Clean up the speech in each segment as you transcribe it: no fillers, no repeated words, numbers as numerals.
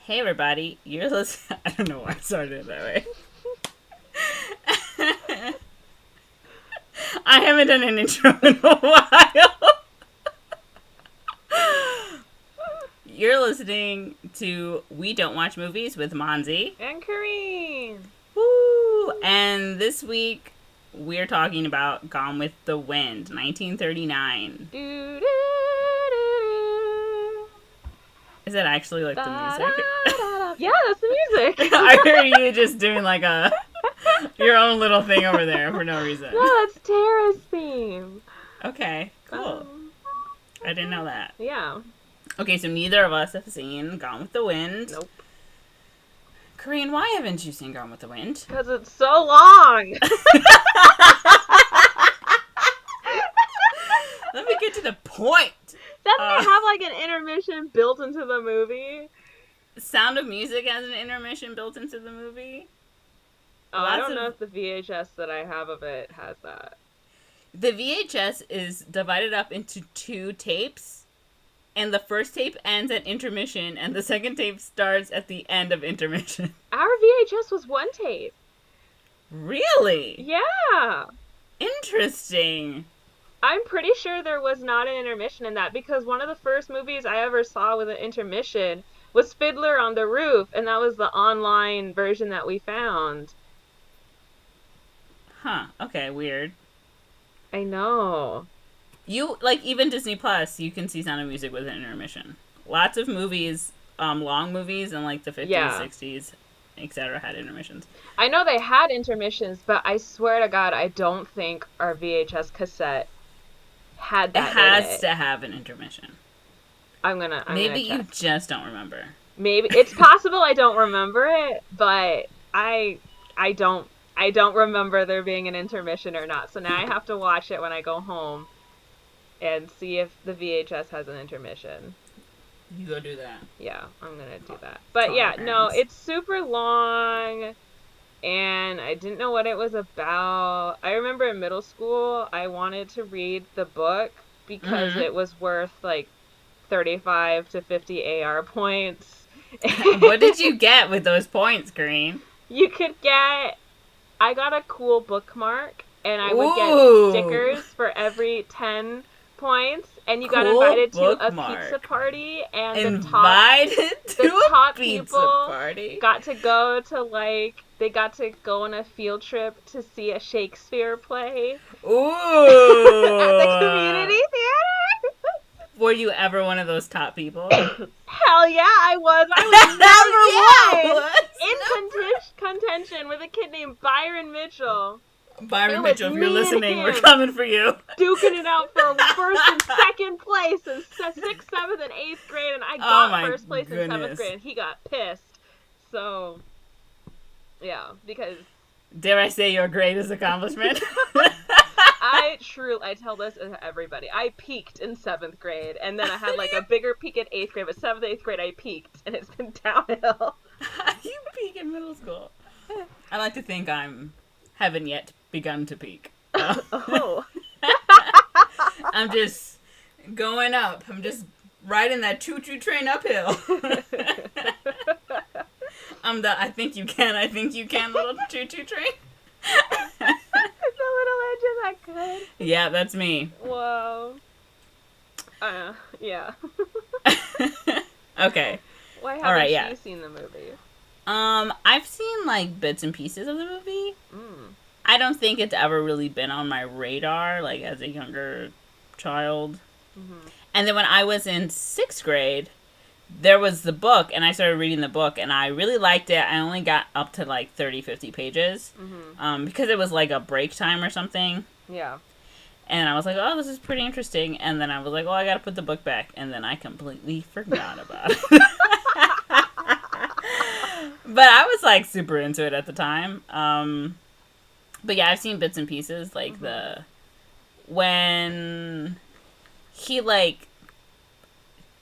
Hey everybody, you're listening. I don't know why I started it that way. I haven't done an intro in a while. You're listening to We Don't Watch Movies with Monze and Corinne. Woo! And this week we're talking about Gone with the Wind, 1939. Do, do, do, Is that actually like the music? Yeah, that's the music. I heard you just doing like your own little thing over there for no reason. No, that's Tara's theme. Okay, cool. I didn't know that. Yeah. Okay, so neither of us have seen Gone with the Wind. Nope. Corinne, why haven't you seen Gone with the Wind? Because it's so long. Let me get to the point. Doesn't it have like an intermission built into the movie? Sound of Music has an intermission built into the movie. Oh, I don't know if the VHS that I have of it has that. The VHS is divided up into 2 tapes, and the first tape ends at intermission, and the second tape starts at the end of intermission. Our VHS was 1 tape. Really? Yeah. Interesting. I'm pretty sure there was not an intermission in that, because one of the first movies I ever saw with an intermission was Fiddler on the Roof, and that was the online version that we found. Huh. Okay, weird. I know. You, like, even Disney Plus, you can see Sound of Music with an intermission. Lots of movies, long movies in, like, the 50s, Yeah. 60s, etc. had intermissions. I know they had intermissions, but I swear to God, I don't think our VHS cassette had that It has in it. to have an intermission. Maybe you just don't remember. Maybe it's possible I don't remember it, but I don't remember there being an intermission or not. So now I have to watch it when I go home and see if the VHS has an intermission. You go do that. Yeah, I'm gonna do that. But yeah, no, it's super long, and I didn't know what it was about. I remember in middle school, I wanted to read the book because it was worth like 35 to 50 AR points. What did you get with those points, Corinne? You could get... I got a cool bookmark, and I would get stickers for every 10 points, and you got invited to a pizza party, and the top people got to go to, like, they got to go on a field trip to see a Shakespeare play. Ooh! At the community theater. Were you ever one of those top people? Hell yeah, I was. I was number one in contention with a kid named Byron Mitchell. Byron Mitchell, if you're listening, we're coming for you. Duking it out for first and second place in 6th, 7th, and 8th grade, and I got first place in 7th grade, and he got pissed. So, yeah, because... Dare I say your greatest accomplishment? I tell this to everybody. I peaked in 7th grade, and then I had like a bigger peak in 8th grade, but 7th, 8th grade I peaked, and it's been downhill. You peak in middle school. I like to think haven't yet begun to peak. Oh. I'm just going up. I'm just riding that choo-choo train uphill. I'm the I think you can little choo-choo train. The little edge of that good. Yeah, that's me. Whoa. Yeah. Okay. Why haven't you seen the movie? I've seen, like, bits and pieces of the movie. I don't think it's ever really been on my radar, like, as a younger child. Mm-hmm. And then when I was in 6th grade, there was the book, and I started reading the book, and I really liked it. I only got up to, like, 30, 50 pages, because it was, like, a break time or something. Yeah. And I was like, oh, this is pretty interesting. And then I was like, oh, I gotta put the book back. And then I completely forgot about it. But I was, like, super into it at the time. But yeah, I've seen bits and pieces, like, when he, like,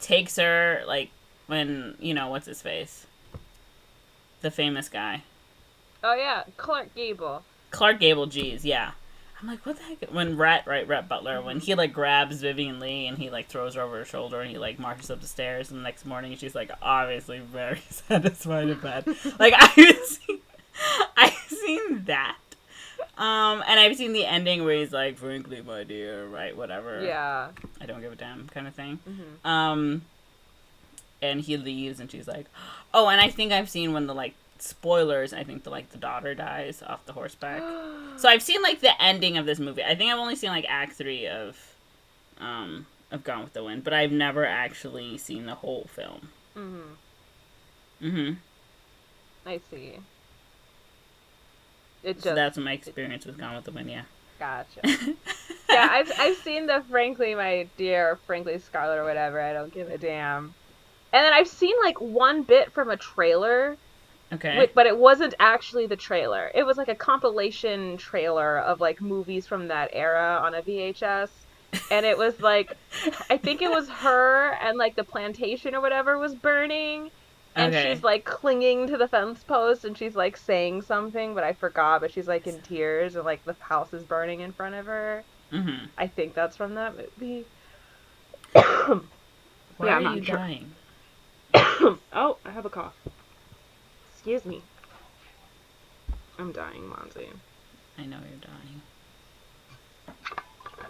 takes her, like, when, what's his face? The famous guy. Oh, yeah, Clark Gable. Clark Gable, geez, yeah. I'm like, what the heck? When Rhett Butler, when he, like, grabs Vivian Lee and he, like, throws her over her shoulder and he, like, marches up the stairs, and the next morning she's, like, obviously very satisfied in bed. Like, I've seen that. And I've seen the ending where he's like, frankly, my dear, right, whatever. Yeah. I don't give a damn kind of thing. Mm-hmm. And he leaves and she's like, oh, and I think I've seen when the, like, spoilers, I think the daughter dies off the horseback. So I've seen, like, the ending of this movie. I think I've only seen, like, Act 3 of Gone with the Wind, but I've never actually seen the whole film. I see. So that's my experience with Gone with the Wind, yeah. Gotcha. Yeah, I've seen the Frankly My Dear, or Frankly Scarlet, or whatever, I don't give a damn. And then I've seen, like, one bit from a trailer. Okay. But it wasn't actually the trailer. It was, like, a compilation trailer of, like, movies from that era on a VHS. And it was, like, I think it was her and, like, the plantation or whatever was burning. And she's, like, clinging to the fence post, and she's, like, saying something, but I forgot, but she's, like, in tears, and, like, the house is burning in front of her. Mm-hmm. I think that's from that movie. Why are you dying? Oh, I have a cough. Excuse me. I'm dying, Monze. I know you're dying.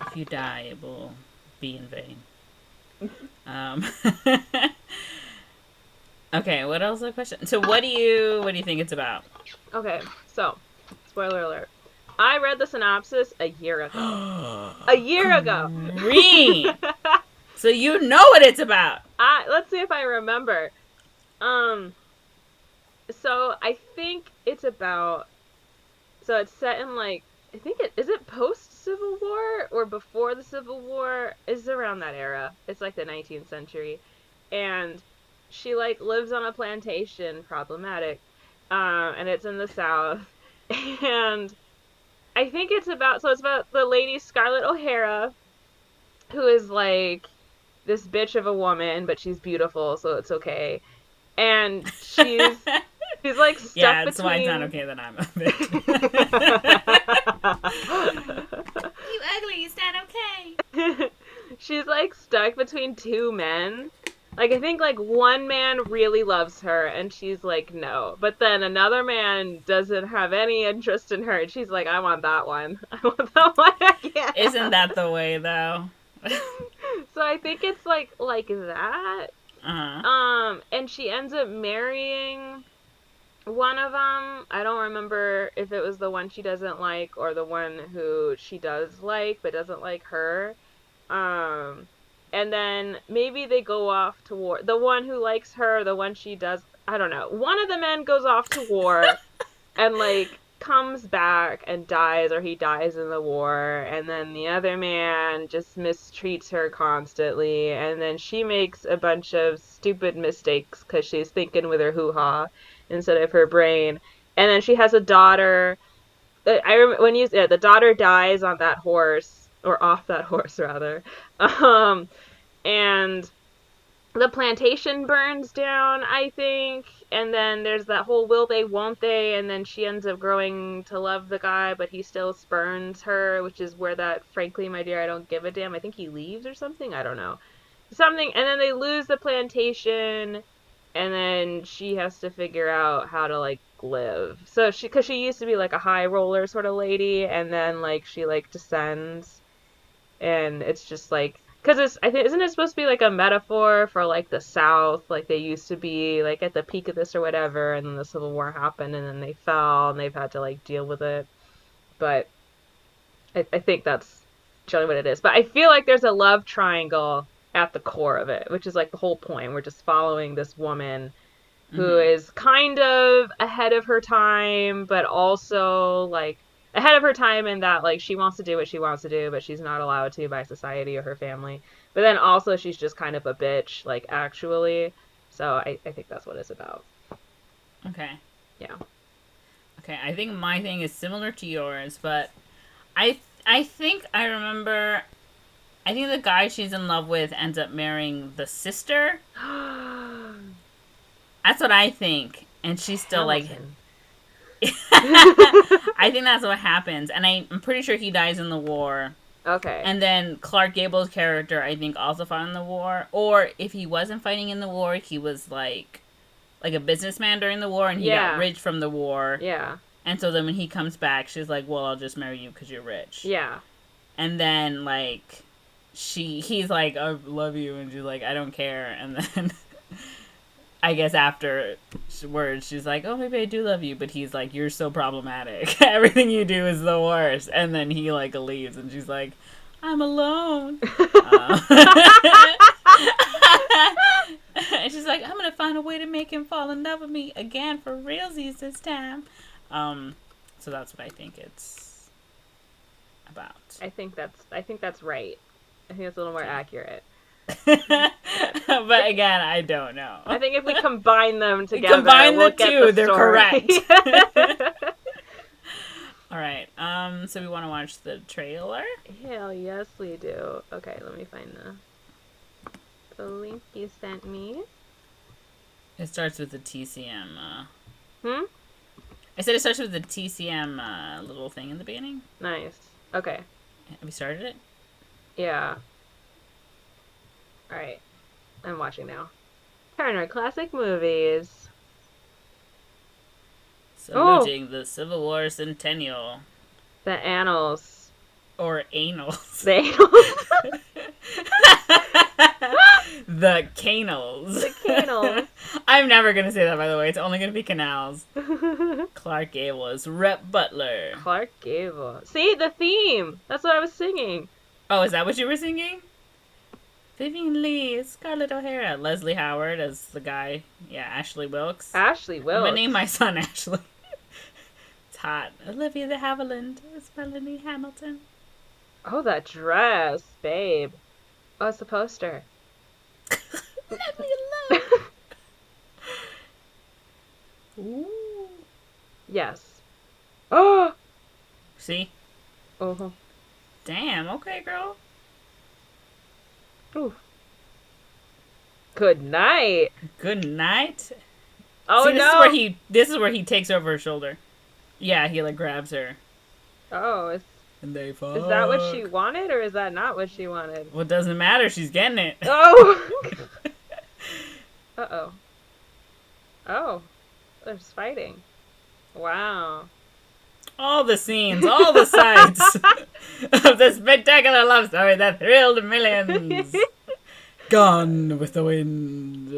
If you die, it will be in vain. Okay, what else is the question? So what do you think it's about? Okay, so, spoiler alert. I read the synopsis a year ago. A year ago! Green! So you know what it's about! Let's see if I remember. So I think it's about... So it's set in, like... I think is it post-Civil War? Or before the Civil War? It's around that era. It's like the 19th century. And she, like, lives on a plantation, problematic, and it's in the South, and I think it's about the lady Scarlett O'Hara, who is, like, this bitch of a woman, but she's beautiful, so it's okay, and she's like, stuck yeah, that's why it's not okay that I'm a bitch. You ugly, it's not okay. She's, like, stuck between two men. Like, I think, like, one man really loves her, and she's like, no. But then another man doesn't have any interest in her, and she's like, I want that one. I want that one again. Isn't that the way, though? So I think it's, like that. Uh-huh. And she ends up marrying one of them. I don't remember if it was the one she doesn't like, or the one who she does like, but doesn't like her. And then maybe they go off to war. The one who likes her, the one she does, I don't know. One of the men goes off to war and, like, comes back and dies, or he dies in the war. And then the other man just mistreats her constantly. And then she makes a bunch of stupid mistakes because she's thinking with her hoo-ha instead of her brain. And then she has a daughter. I remember when the daughter dies on that horse. Or off that horse, rather. And the plantation burns down, I think. And then there's that whole will they, won't they? And then she ends up growing to love the guy, but he still spurns her, which is where that, frankly, my dear, I don't give a damn. I think he leaves or something? I don't know. Something. And then they lose the plantation. And then she has to figure out how to, like, live. So because she used to be, like, a high roller sort of lady. And then, like, she, like, descends. And it's just, like, because isn't it supposed to be, like, a metaphor for, like, the South? Like, they used to be, like, at the peak of this or whatever, and then the Civil War happened, and then they fell, and they've had to, like, deal with it. But I think that's generally what it is. But I feel like there's a love triangle at the core of it, which is, like, the whole point. We're just following this woman who is kind of ahead of her time, but also, like, ahead of her time in that, like, she wants to do what she wants to do, but she's not allowed to by society or her family. But then also she's just kind of a bitch, like, actually. So I think that's what it's about. Okay. Yeah. Okay, I think my thing is similar to yours, but I think I remember... I think the guy she's in love with ends up marrying the sister. That's what I think. And she's still, like... I think that's what happens. And I'm pretty sure he dies in the war. Okay. And then Clark Gable's character, I think, also fought in the war. Or if he wasn't fighting in the war, he was like a businessman during the war, and he got rich from the war. Yeah. And so then when he comes back, she's like, well, I'll just marry you because you're rich. Yeah. And then, like, he's like, I love you, and she's like, I don't care. And then I guess afterwards, she's like, oh, maybe I do love you. But he's like, you're so problematic. Everything you do is the worst. And then he, like, leaves, and she's like, I'm alone. And she's like, I'm going to find a way to make him fall in love with me again for realsies this time. So that's what I think it's about. I think that's right. I think that's a little more accurate. But again, I don't know. I think if we combine them together, we'll get the they're story. correct. All right. So we want to watch the trailer? Hell yes, we do. Okay, let me find the link you sent me. It starts with the TCM. I said it starts with the TCM little thing in the beginning. Nice. Okay. Have you started it? Yeah. Alright. I'm watching now. Turner Classic Movies. Saluting the Civil War Centennial. The annals. Or anals. The annals. The canals. The canals. I'm never going to say that, by the way. It's only going to be canals. Clark Gable is Rhett Butler. Clark Gable. See, the theme. That's what I was singing. Oh, is that what you were singing? Vivian Lee, Scarlett O'Hara. Leslie Howard as the guy. Yeah, Ashley Wilkes. Ashley Wilkes. I'm going to name my son Ashley. It's hot. Olivia de Havilland is Melanie Hamilton. Oh, that dress, babe. Oh, it's the poster. Let me alone. Ooh. Yes. Oh! See? Uh-huh. Damn, okay, girl. Ooh. Good night. Good night. Oh, see, no. This is where he takes over her shoulder. Yeah, he, like, grabs her. Oh, and they fuck. Is that what she wanted, or is that not what she wanted? Well, it doesn't matter. She's getting it. Oh! Uh-oh. Oh. There's fighting. Wow. All the scenes, all the sights of the spectacular love story that thrilled millions. Gone with the wind.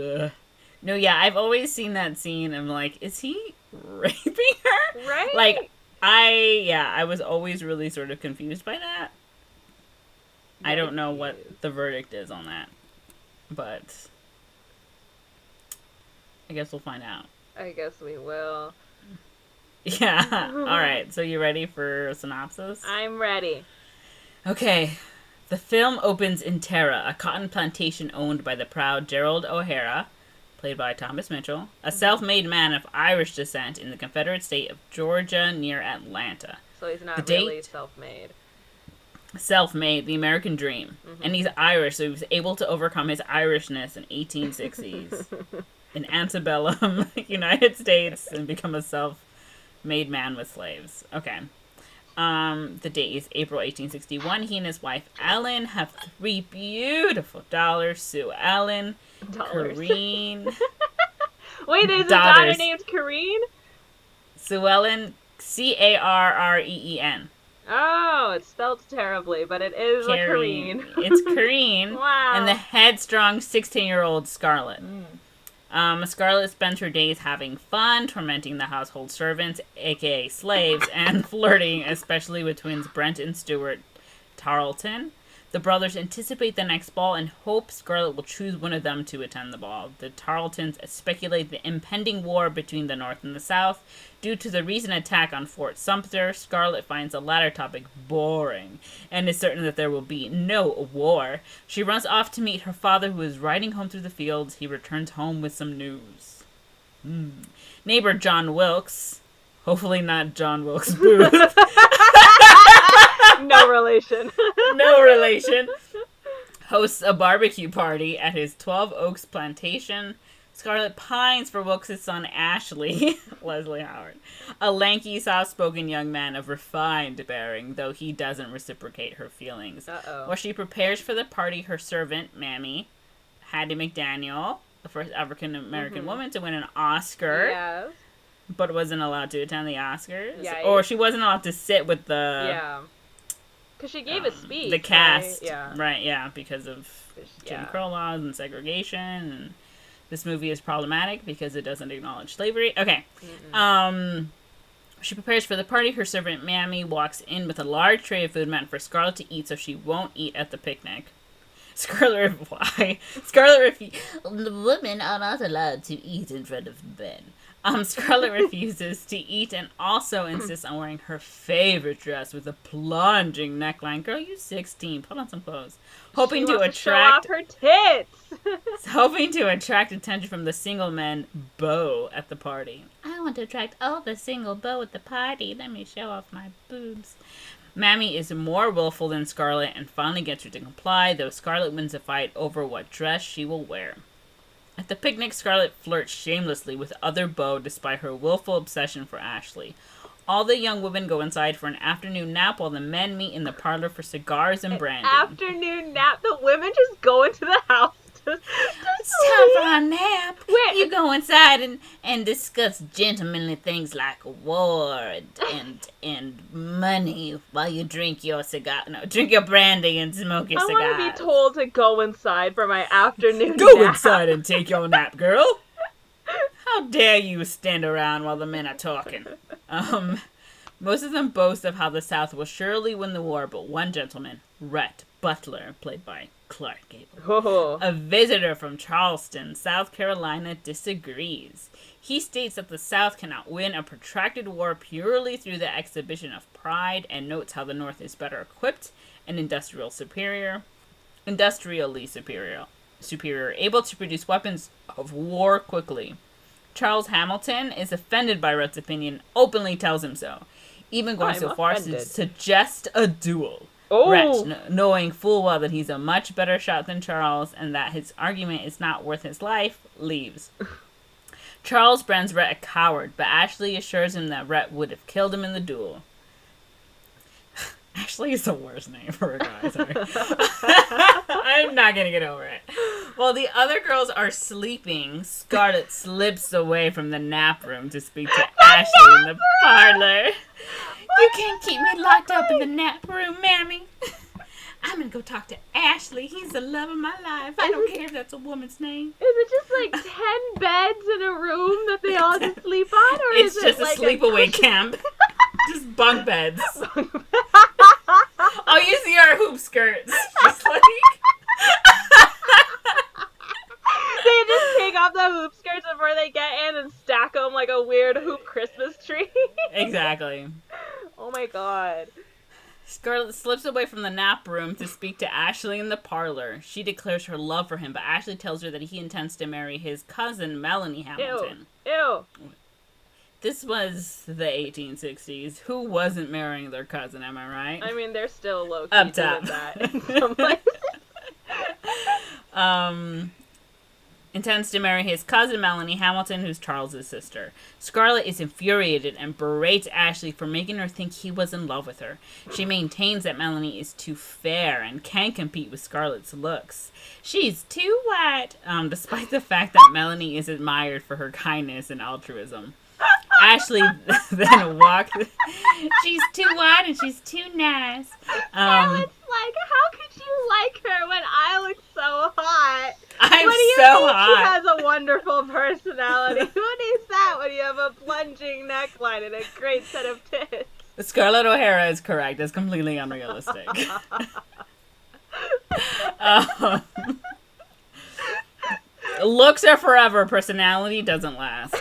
No, yeah, I've always seen that scene. I'm like, is he raping her? Right? Like, I was always really sort of confused by that. I don't know what the verdict is on that. But I guess we'll find out. I guess we will. Yeah. Alright, so you ready for a synopsis? I'm ready. Okay. The film opens in Tara, a cotton plantation owned by the proud Gerald O'Hara, played by Thomas Mitchell, a self-made man of Irish descent in the Confederate state of Georgia near Atlanta. So he's not really self-made. Self-made, the American dream. Mm-hmm. And he's Irish, so he was able to overcome his Irishness in 1860s in antebellum United States and become a self-made man with slaves. Okay. The date is April 1861. He and his wife, Ellen, have 3 beautiful daughters. Sue Ellen, Corinne. Wait, there's a daughter named Corinne? Sue Ellen, Carreen. Oh, it's spelled terribly, but it is Corinne. It's Corinne. Wow. And the headstrong 16-year-old Scarlett. Scarlett spends her days having fun, tormenting the household servants, aka slaves, and flirting, especially with twins Brent and Stuart Tarleton. The brothers anticipate the next ball and hope Scarlett will choose one of them to attend the ball. The Tarletons speculate the impending war between the North and the South. Due to the recent attack on Fort Sumter, Scarlett finds the latter topic boring and is certain that there will be no war. She runs off to meet her father, who is riding home through the fields. He returns home with some news. Neighbor John Wilkes, hopefully not John Wilkes Booth. No relation. No relation. Hosts a barbecue party at his 12 Oaks plantation. Scarlett pines for Wilkes' son Ashley, Leslie Howard, a lanky, soft-spoken young man of refined bearing, though he doesn't reciprocate her feelings. Uh-oh. While she prepares for the party, her servant, Mammy, Hattie McDaniel, the first African-American woman to win an Oscar, Yes. but wasn't allowed to attend the Oscars. Yeah, or she wasn't allowed to sit with the... Yeah. Because she gave a speech. The cast. Right? Yeah. Right, yeah, because of Jim Crow laws and segregation, and this movie is problematic because it doesn't acknowledge slavery. Okay. She prepares for the party. Her servant, Mammy, walks in with a large tray of food meant for Scarlett to eat so she won't eat at the picnic. Scarlett refuses. The women are not allowed to eat in front of men. Scarlett refuses to eat and also insists on wearing her favorite dress with a plunging neckline. Girl, you 16. Put on some clothes. Hoping to attract... show off her tits. Hoping to attract attention from the single men, beau, at the party. I want to attract all the single beau at the party. Let me show off my boobs. Mammy is more willful than Scarlett and finally gets her to comply, though Scarlett wins a fight over what dress she will wear. At the picnic, Scarlett flirts shamelessly with other beaux despite her willful obsession for Ashley. All the young women go inside for an afternoon nap while the men meet in the parlor for cigars and brandy. Afternoon nap? The women just go into the house. It's time for a nap. You go inside and discuss gentlemanly things like war and money while you drink your cigar. No, drink your brandy and smoke your cigar. I want to be told to go inside for my afternoon Go nap. inside and take your nap, girl. How dare you stand around while the men are talking? Most of them boast of how the South will surely win the war, but one gentleman, Rhett Butler, played by Clark Gable, a visitor from Charleston, South Carolina, disagrees. He states that the South cannot win a protracted war purely through the exhibition of pride, and notes how the North is better equipped and industrially superior, able to produce weapons of war quickly. Charles Hamilton is offended by Rhett's opinion, openly tells him so, even going so far as to suggest a duel. Rhett, knowing full well that he's a much better shot than Charles and that his argument is not worth his life, leaves. Charles brands Rhett a coward, but Ashley assures him that Rhett would have killed him in the duel. Ashley is the worst name for a guy, sorry. I'm not gonna get over it. While the other girls are sleeping, Scarlett slips away from the nap room to speak to Ashley in the parlor. You can't keep me locked up in the nap room, Mammy. I'm gonna go talk to Ashley. He's the love of my life. I don't care if that's a woman's name. Is it just like 10 beds in a room that they all just sleep on? Or it's is just it like a sleepaway camp. Just bunk beds. All you see are hoop skirts. Just like... They just take off the hoop skirts before they get in and stack them like a weird hoop Christmas tree. Exactly. Oh my god. Scarlett slips away from the nap room to speak to Ashley in the parlor. She declares her love for him, but Ashley tells her that he intends to marry his cousin, Melanie Hamilton. Ew. This was the 1860s. Who wasn't marrying their cousin, am I right? I mean, they're still low-key up top. doing that in some places. Intends to marry his cousin, Melanie Hamilton, who's Charles's sister. Scarlett is infuriated and berates Ashley for making her think he was in love with her. She maintains that Melanie is too fair and can't compete with Scarlett's looks. She's too white, despite the fact that Melanie is admired for her kindness and altruism. Ashley then walks. She's too white and she's too nice. Scarlett's like, how could you like her when I look so hot? I'm what do you so mean hot. She has a wonderful personality. What is that when you have a plunging neckline and a great set of tits? Scarlett O'Hara is correct. It's completely unrealistic. Looks are forever. Personality doesn't last.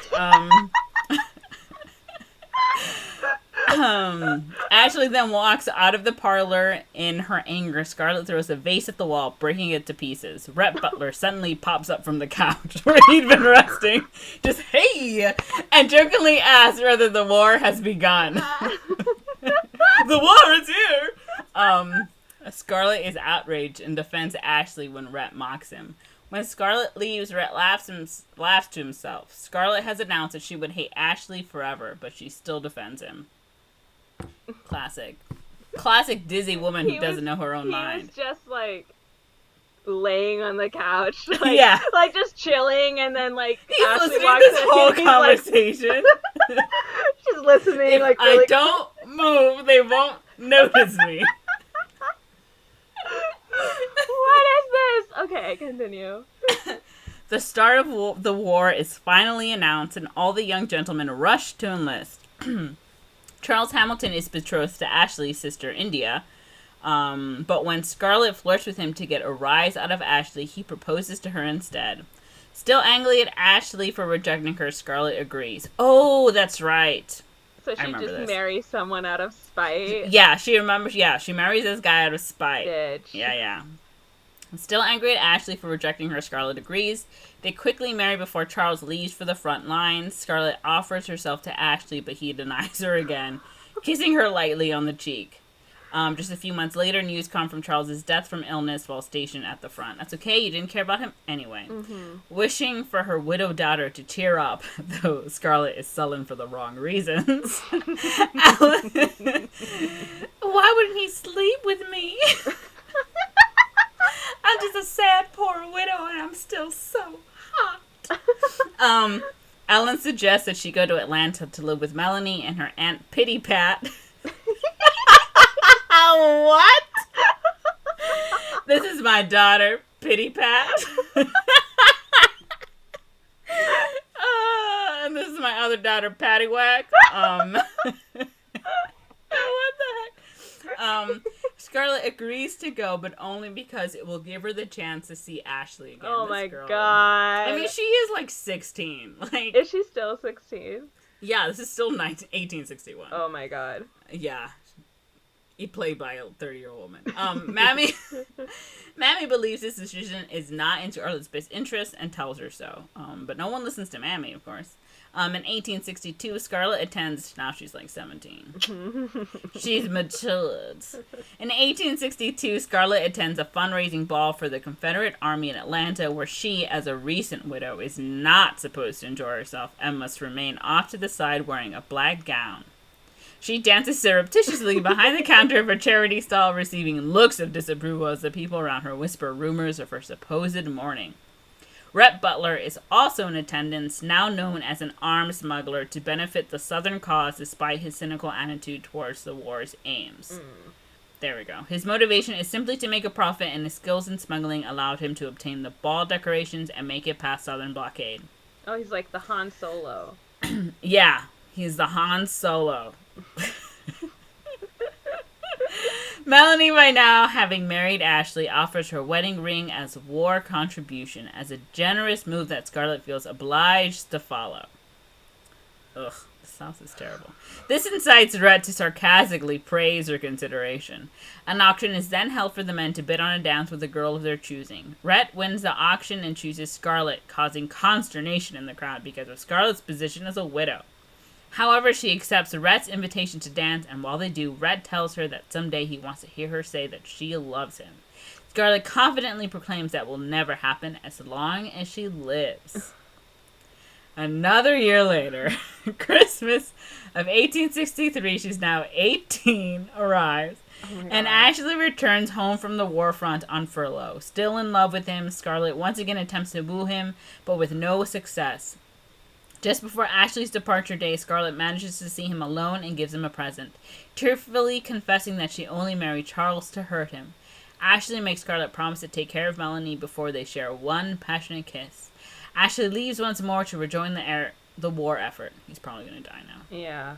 Ashley then walks out of the parlor in her anger. Scarlett throws a vase at the wall, breaking it to pieces. Rhett Butler suddenly pops up from the couch where he'd been resting. Just, hey! And jokingly asks whether the war has begun. The war is here! Scarlett is outraged and defends Ashley when Rhett mocks him. When Scarlett leaves, Rhett laughs to himself. Scarlett has announced that she would hate Ashley forever, but she still defends him. Classic dizzy woman who doesn't know her own mind. He was just, like, laying on the couch. Like, yeah. Like, just chilling, and then, like, he's Ashley listening walks to this in, whole conversation. Like, she's listening, if like, really I don't move, they won't notice me. What is this? Okay, continue. The start of the war is finally announced, and all the young gentlemen rush to enlist. Charles Hamilton is betrothed to Ashley's sister, India, but when Scarlett flirts with him to get a rise out of Ashley, he proposes to her instead. Still angry at Ashley for rejecting her, Scarlett agrees. Oh, that's right. So she just marries someone out of spite? Yeah, she remembers. Yeah, she marries this guy out of spite. Bitch. Yeah. Still angry at Ashley for rejecting her, Scarlett agrees. They quickly marry before Charles leaves for the front lines. Scarlett offers herself to Ashley, but he denies her again, kissing her lightly on the cheek. Just a few months later, news come from Charles's death from illness while stationed at the front. That's okay, you didn't care about him anyway. Mm-hmm. Wishing for her widowed daughter to cheer up, though Scarlett is sullen for the wrong reasons. Why wouldn't he sleep with me? I'm just a sad poor widow and I'm still so hot. Ellen suggests that she go to Atlanta to live with Melanie and her Aunt Pity Pat. What? This is my daughter, Pity Pat. And this is my other daughter, Paddywhack. What the heck? Scarlett agrees to go, but only because it will give her the chance to see Ashley again. Oh my god. I mean, she is like 16. Like, is she still 16? Yeah, this is still 1861. Oh my god. Yeah. He played by a 30-year-old woman. Mammy believes this decision is not in Scarlett's best interest and tells her so. But no one listens to Mammy, of course. In 1862, Scarlett attends, now she's like 17. She's matured. In 1862, Scarlett attends a fundraising ball for the Confederate Army in Atlanta, where she, as a recent widow, is not supposed to enjoy herself and must remain off to the side wearing a black gown. She dances surreptitiously behind the counter of her charity stall, receiving looks of disapproval as the people around her whisper rumors of her supposed mourning. Rhett Butler is also in attendance, now known as an arms smuggler, to benefit the Southern cause despite his cynical attitude towards the war's aims. There we go. His motivation is simply to make a profit, and his skills in smuggling allowed him to obtain the ball decorations and make it past Southern blockade. Oh, he's like the Han Solo. Yeah, he's the Han Solo. Melanie, by now having married Ashley, offers her wedding ring as war contribution, as a generous move that Scarlett feels obliged to follow. Ugh, this sauce is terrible. This incites Rhett to sarcastically praise her consideration. An auction is then held for the men to bid on a dance with a girl of their choosing. Rhett wins the auction and chooses Scarlett, causing consternation in the crowd because of Scarlett's position as a widow. However, she accepts Rhett's invitation to dance, and while they do, Rhett tells her that someday he wants to hear her say that she loves him. Scarlett confidently proclaims that will never happen as long as she lives. Another year later, Christmas of 1863, she's now 18, arrives, and Ashley returns home from the war front on furlough. Still in love with him, Scarlett once again attempts to woo him, but with no success. Just before Ashley's departure day, Scarlett manages to see him alone and gives him a present, tearfully confessing that she only married Charles to hurt him. Ashley makes Scarlett promise to take care of Melanie before they share one passionate kiss. Ashley leaves once more to rejoin the war effort. He's probably going to die now. Yeah.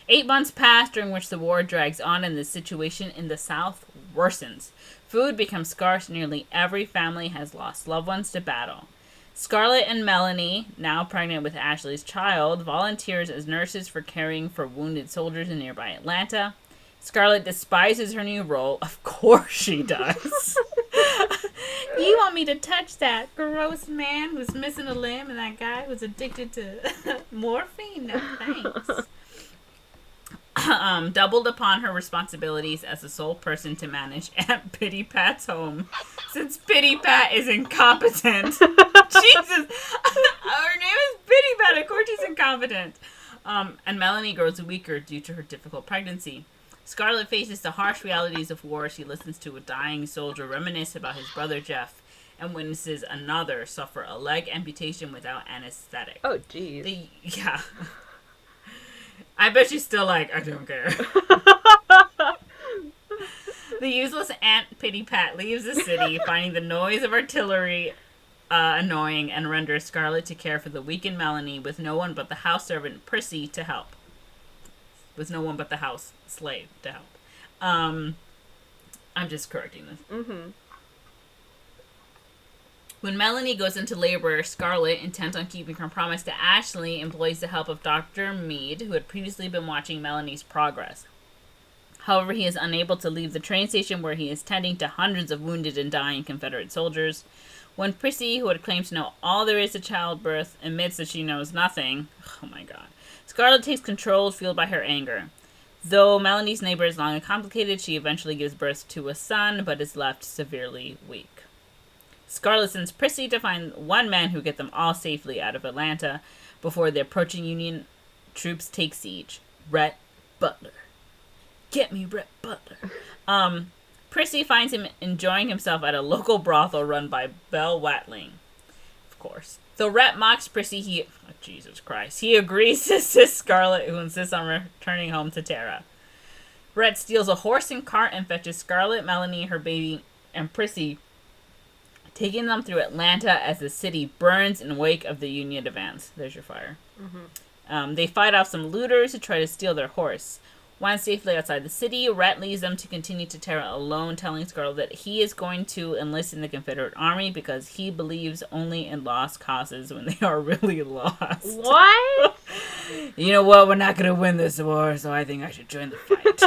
8 months pass, during which the war drags on and the situation in the South worsens. Food becomes scarce. Nearly every family has lost loved ones to battle. Scarlett and Melanie, now pregnant with Ashley's child, volunteers as nurses for caring for wounded soldiers in nearby Atlanta. Scarlett despises her new role. Of course she does. You want me to touch that gross man who's missing a limb and that guy who's addicted to morphine? No thanks. doubled upon her responsibilities as the sole person to manage Aunt Pity Pat's home, since Pity Pat is incompetent. Jesus! Her name is Pity Pat, of course she's incompetent. And Melanie grows weaker due to her difficult pregnancy. Scarlett faces the harsh realities of war. She listens to a dying soldier reminisce about his brother Jeff, and witnesses another suffer a leg amputation without anesthetic. Oh, jeez. Yeah. I bet she's still like, I don't care. The useless Aunt Pity Pat leaves the city, finding the noise of artillery annoying, and renders Scarlett to care for the weakened Melanie with no one but the house servant Prissy to help. With no one but the house slave to help. I'm just correcting this. Mm-hmm. When Melanie goes into labor, Scarlett, intent on keeping her promise to Ashley, employs the help of Dr. Mead, who had previously been watching Melanie's progress. However, he is unable to leave the train station where he is tending to hundreds of wounded and dying Confederate soldiers. When Prissy, who had claimed to know all there is to childbirth, admits that she knows nothing, oh my god, Scarlett takes control, fueled by her anger. Though Melanie's neighbor is long and complicated, she eventually gives birth to a son, but is left severely weak. Scarlett sends Prissy to find one man who get them all safely out of Atlanta before the approaching Union troops take siege. Rhett Butler. Get me Rhett Butler. Prissy finds him enjoying himself at a local brothel run by Belle Watling. Of course. Though Rhett mocks Prissy, Jesus Christ, he agrees to assist Scarlett, who insists on returning home to Tara. Rhett steals a horse and cart and fetches Scarlett, Melanie, her baby, and Prissy, taking them through Atlanta as the city burns in wake of the Union advance. There's your fire. Mm-hmm. They fight off some looters who try to steal their horse. Once safely outside the city, Rhett leaves them to continue to Tara alone, telling Scarlett that he is going to enlist in the Confederate Army because he believes only in lost causes when they are really lost. What? You know what? We're not going to win this war, so I think I should join the fight.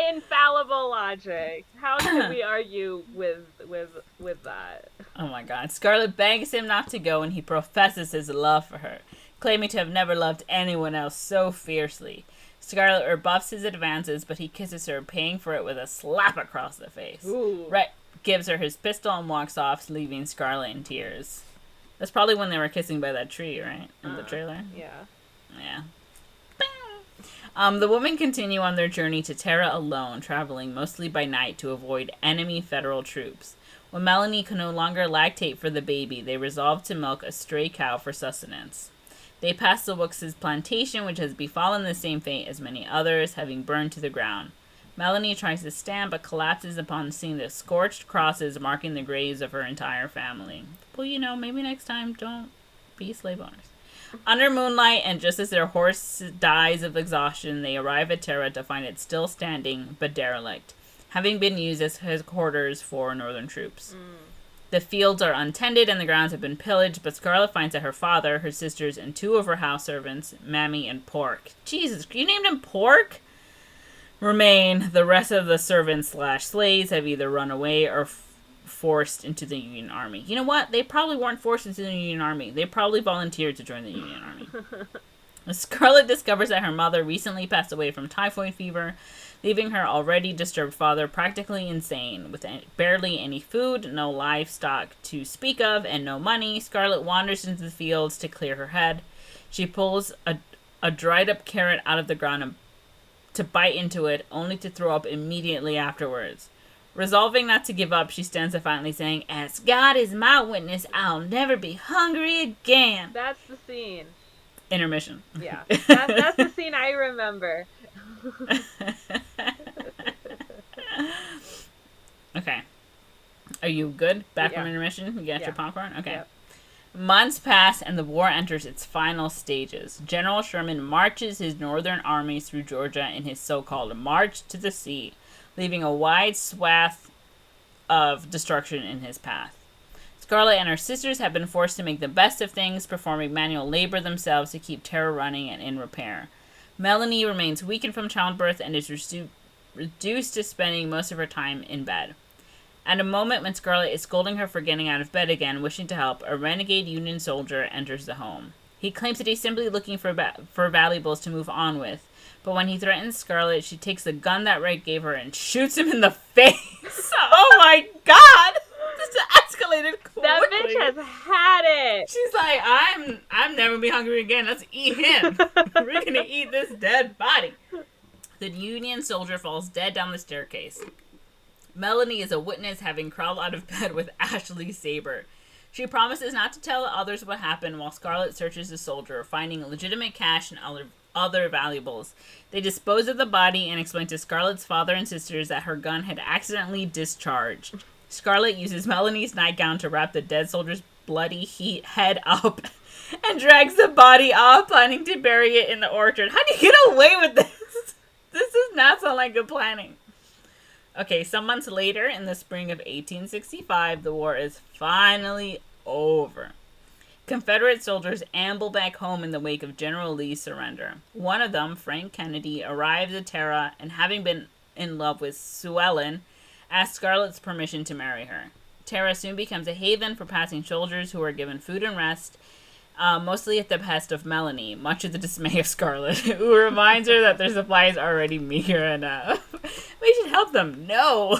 Infallible logic. How can we argue with that? Oh my god. Scarlett begs him not to go, and he professes his love for her, claiming to have never loved anyone else so fiercely. Scarlett rebuffs his advances, but he kisses her, paying for it with a slap across the face. Ooh. Rhett gives her his pistol and walks off, leaving Scarlett in tears. That's probably when they were kissing by that tree, right? In the trailer? Yeah. Yeah. The women continue on their journey to Tara alone, traveling mostly by night to avoid enemy federal troops. When Melanie can no longer lactate for the baby, they resolve to milk a stray cow for sustenance. They pass the Wooks' plantation, which has befallen the same fate as many others, having burned to the ground. Melanie tries to stand, but collapses upon seeing the scorched crosses marking the graves of her entire family. Well, you know, maybe next time don't be slave owners. Under moonlight, and just as their horse dies of exhaustion, they arrive at Tara to find it still standing, but derelict, having been used as headquarters for northern troops. The fields are untended and the grounds have been pillaged, but Scarlett finds that her father, her sisters, and two of her house servants, Mammy and Pork. Jesus, you named him Pork? Remain. The rest of the servants/slaves have either run away or forced into the Union Army. You know what? They probably weren't forced into the Union Army. They probably volunteered to join the Union Army. Scarlett discovers that her mother recently passed away from typhoid fever, leaving her already disturbed father practically insane. With barely any food, no livestock to speak of, and no money, Scarlett wanders into the fields to clear her head. She pulls a dried up carrot out of the ground to bite into it, only to throw up immediately afterwards. Resolving not to give up, she stands defiantly saying, "As God is my witness, I'll never be hungry again." That's the scene. Intermission. Yeah. That's the scene I remember. Okay. Are you good? Back from intermission? You got your popcorn? Okay. Yep. Months pass and the war enters its final stages. General Sherman marches his northern armies through Georgia in his so-called March to the Sea, leaving a wide swath of destruction in his path. Scarlett and her sisters have been forced to make the best of things, performing manual labor themselves to keep Tara running and in repair. Melanie remains weakened from childbirth and is reduced to spending most of her time in bed. At a moment when Scarlett is scolding her for getting out of bed again, wishing to help, a renegade Union soldier enters the home. He claims that he's simply looking for valuables to move on with. But when he threatens Scarlett, she takes the gun that Red gave her and shoots him in the face. Oh my god! This escalated quickly. That bitch has had it. She's like, I'm never gonna be hungry again. Let's eat him. We're gonna eat this dead body. The Union soldier falls dead down the staircase. Melanie is a witness, having crawled out of bed with Ashley's saber. She promises not to tell others what happened while Scarlett searches the soldier, finding legitimate cash and other valuables. They dispose of the body and explain to Scarlett's father and sisters that her gun had accidentally discharged. Scarlett uses Melanie's nightgown to wrap the dead soldier's bloody head up and drags the body off, planning to bury it in the orchard. How do you get away with this? This does not sound like good planning. Okay, some months later, in the spring of 1865, the war is finally over. Confederate soldiers amble back home in the wake of General Lee's surrender. One of them, Frank Kennedy, arrives at Tara, and having been in love with Sue Ellen, asks Scarlett's permission to marry her. Tara soon becomes a haven for passing soldiers who are given food and rest, mostly at the behest of Melanie, much to the dismay of Scarlett, who reminds her that their supply is already meager enough. We should help them. No!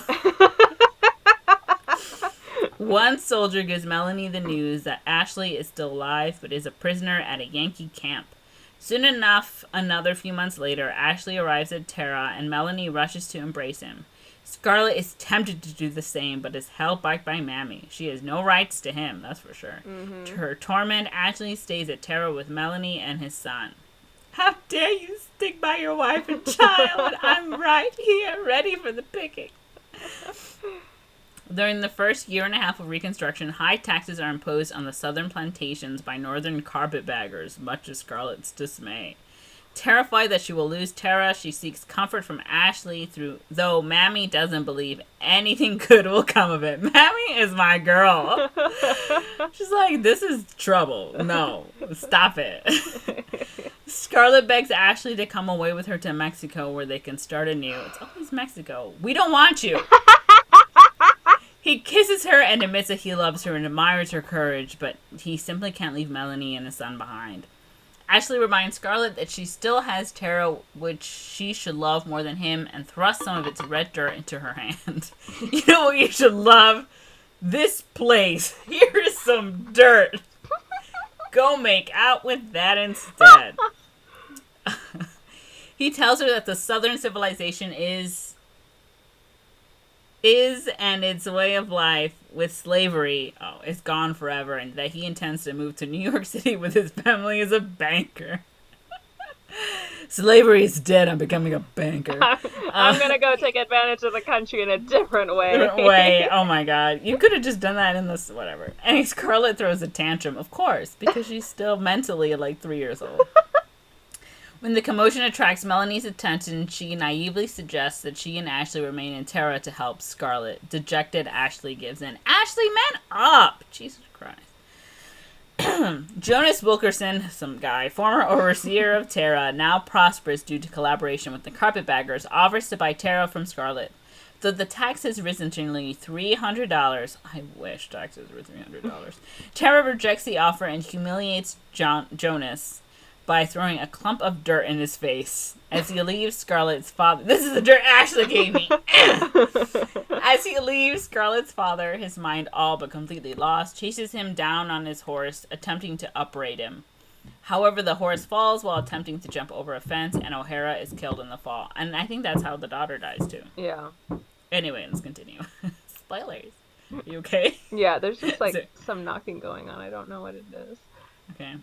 One soldier gives Melanie the news that Ashley is still alive, but is a prisoner at a Yankee camp. Soon enough, another few months later, Ashley arrives at Tara, and Melanie rushes to embrace him. Scarlett is tempted to do the same, but is held back by Mammy. She has no rights to him, that's for sure. Mm-hmm. To her torment, Ashley stays at Tara with Melanie and his son. How dare you stick by your wife and child? I'm right here, ready for the picking. During the first year and a half of Reconstruction, high taxes are imposed on the southern plantations by northern carpetbaggers, much to Scarlett's dismay. Terrified that she will lose Tara, she seeks comfort from Ashley, though Mammy doesn't believe anything good will come of it. Mammy is my girl. She's like, this is trouble. No, stop it. Scarlett begs Ashley to come away with her to Mexico where they can start anew. It's always Mexico. We don't want you. He kisses her and admits that he loves her and admires her courage, but he simply can't leave Melanie and his son behind. Ashley reminds Scarlett that she still has Tara, which she should love more than him, and thrusts some of its red dirt into her hand. You know what you should love? This place. Here is some dirt. Go make out with that instead. He tells her that the southern civilization is and its way of life with slavery is gone forever, and that he intends to move to New York City with his family as a banker. Slavery is dead. I'm becoming a banker. I'm gonna go take advantage of the country in a different way. Oh my god. You could have just done that in this, whatever. And Scarlett throws a tantrum, of course, because she's still mentally like 3 years old. When the commotion attracts Melanie's attention, she naively suggests that she and Ashley remain in Tara to help Scarlett. Dejected, Ashley gives in. Ashley, man up! Jesus Christ. Jonas Wilkerson, some guy, former overseer of Tara, now prosperous due to collaboration with the carpetbaggers, offers to buy Tara from Scarlett. Though the tax has risen to nearly $300, I wish taxes were $300, Tara rejects the offer and humiliates Jonas by throwing a clump of dirt in his face. As he leaves Scarlett's father... This is the dirt Ashley gave me! As he leaves, Scarlett's father, his mind all but completely lost, chases him down on his horse, attempting to upraid him. However, the horse falls while attempting to jump over a fence, and O'Hara is killed in the fall. And I think that's how the daughter dies, too. Yeah. Anyway, let's continue. Spoilers. Are you okay? Yeah, there's just, like, some knocking going on. I don't know what it is. Okay.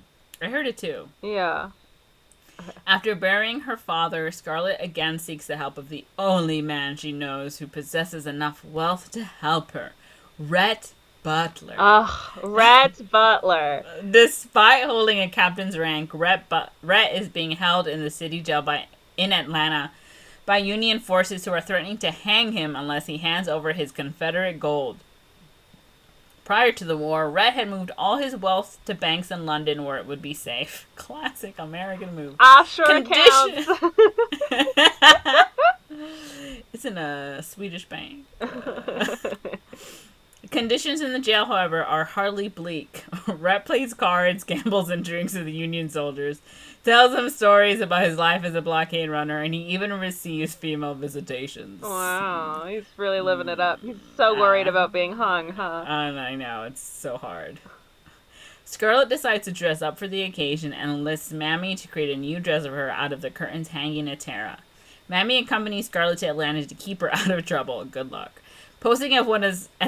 I heard it too. Yeah. After burying her father, Scarlett again seeks the help of the only man she knows who possesses enough wealth to help her, Rhett Butler. Rhett Butler. Despite holding a captain's rank, Rhett is being held in the city jail in Atlanta by Union forces who are threatening to hang him unless he hands over his Confederate gold. Prior to the war, Rhett had moved all his wealth to banks in London where it would be safe. Classic American move. Offshore accounts. It's in a Swedish bank. Conditions in the jail, however, are hardly bleak. Rhett plays cards, gambles, and drinks with the Union soldiers, tells them stories about his life as a blockade runner, and he even receives female visitations. Wow, he's really living it up. He's so worried about being hung, huh? I know, it's so hard. Scarlett decides to dress up for the occasion and enlists Mammy to create a new dress of her out of the curtains hanging at Tara. Mammy accompanies Scarlett to Atlanta to keep her out of trouble. Good luck. Posing as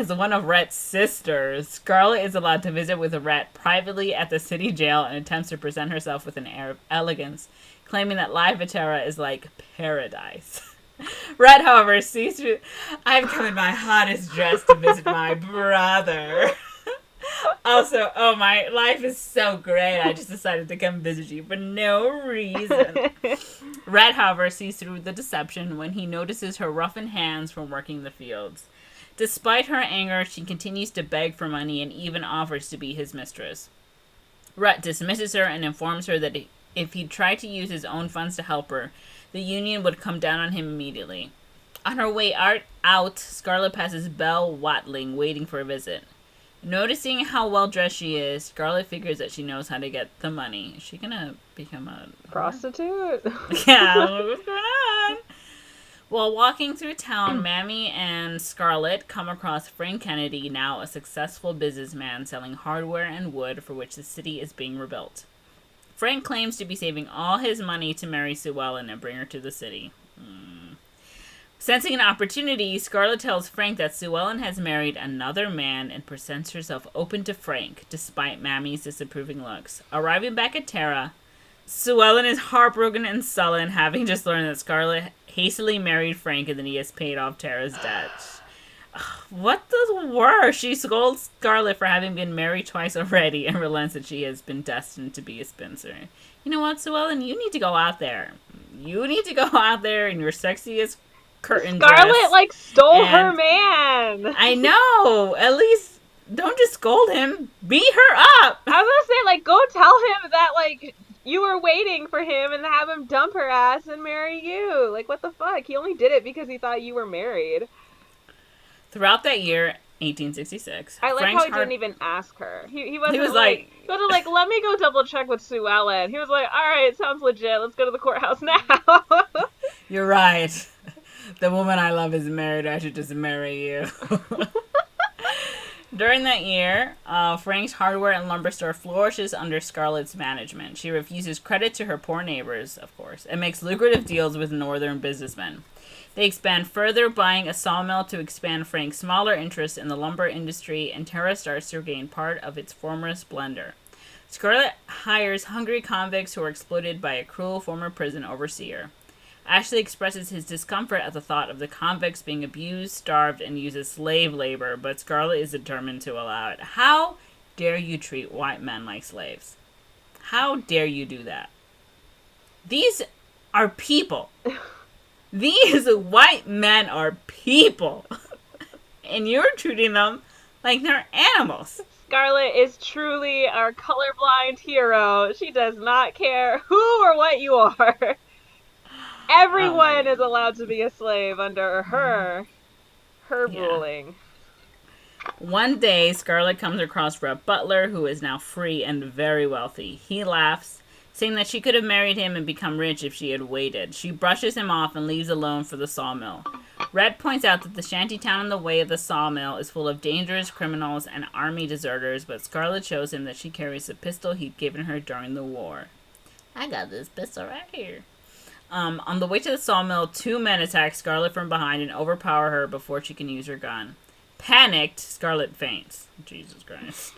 one of Rhett's sisters, Scarlett is allowed to visit with Rhett privately at the city jail and attempts to present herself with an air of elegance, claiming that life at Tara is like paradise. Rhett, however, sees through... I've come in my hottest dress to visit my brother. Also, my life is so great. I just decided to come visit you for no reason. Rhett, however, sees through the deception when he notices her roughened hands from working the fields. Despite her anger, she continues to beg for money and even offers to be his mistress. Rhett dismisses her and informs her that if he tried to use his own funds to help her, the Union would come down on him immediately. On her way out, Scarlett passes Belle Watling, waiting for a visit. Noticing how well-dressed she is, Scarlett figures that she knows how to get the money. Is she gonna become a... prostitute? Yeah, what's going on? While walking through town, Mammy and Scarlett come across Frank Kennedy, now a successful businessman selling hardware and wood for which the city is being rebuilt. Frank claims to be saving all his money to marry Sue Ellen and bring her to the city. Sensing an opportunity, Scarlett tells Frank that Sue Ellen has married another man and presents herself open to Frank, despite Mammy's disapproving looks. Arriving back at Tara, Sue Ellen is heartbroken and sullen, having just learned that Scarlett hastily married Frank and that he has paid off Tara's debt. What the worst? She scolds Scarlett for having been married twice already and relents that she has been destined to be a spinster. You know what, Sue Ellen? You need to go out there. You need to go out there in your sexiest curtain Scarlett, dress. Stole her man. I know. At least don't just scold him. Beat her up. I was gonna say, go tell him that, you were waiting for him and have him dump her ass and marry you. What the fuck? He only did it because he thought you were married. Throughout that year, 1866. I like how he didn't even ask her. He wasn't like, let me go double check with Sue Ellen. He was like, all right, sounds legit. Let's go to the courthouse now. You're right. The woman I love is married. I should just marry you. During that year, Frank's hardware and lumber store flourishes under Scarlett's management. She refuses credit to her poor neighbors, of course, and makes lucrative deals with northern businessmen. They expand further, buying a sawmill to expand Frank's smaller interests in the lumber industry, and Tara starts to regain part of its former splendor. Scarlett hires hungry convicts who are exploited by a cruel former prison overseer. Ashley expresses his discomfort at the thought of the convicts being abused, starved, and used as slave labor, but Scarlett is determined to allow it. How dare you treat white men like slaves? How dare you do that? These are people. These white men are people. And you're treating them like they're animals. Scarlett is truly our colorblind hero. She does not care who or what you are. Everyone is allowed to be a slave under her ruling. One day, Scarlett comes across Rhett Butler, who is now free and very wealthy. He laughs, saying that she could have married him and become rich if she had waited. She brushes him off and leaves alone for the sawmill. Rhett points out that the shantytown in the way of the sawmill is full of dangerous criminals and army deserters, but Scarlett shows him that she carries the pistol he'd given her during the war. I got this pistol right here. On the way to the sawmill, 2 men attack Scarlett from behind and overpower her before she can use her gun. Panicked, Scarlett faints. Jesus Christ.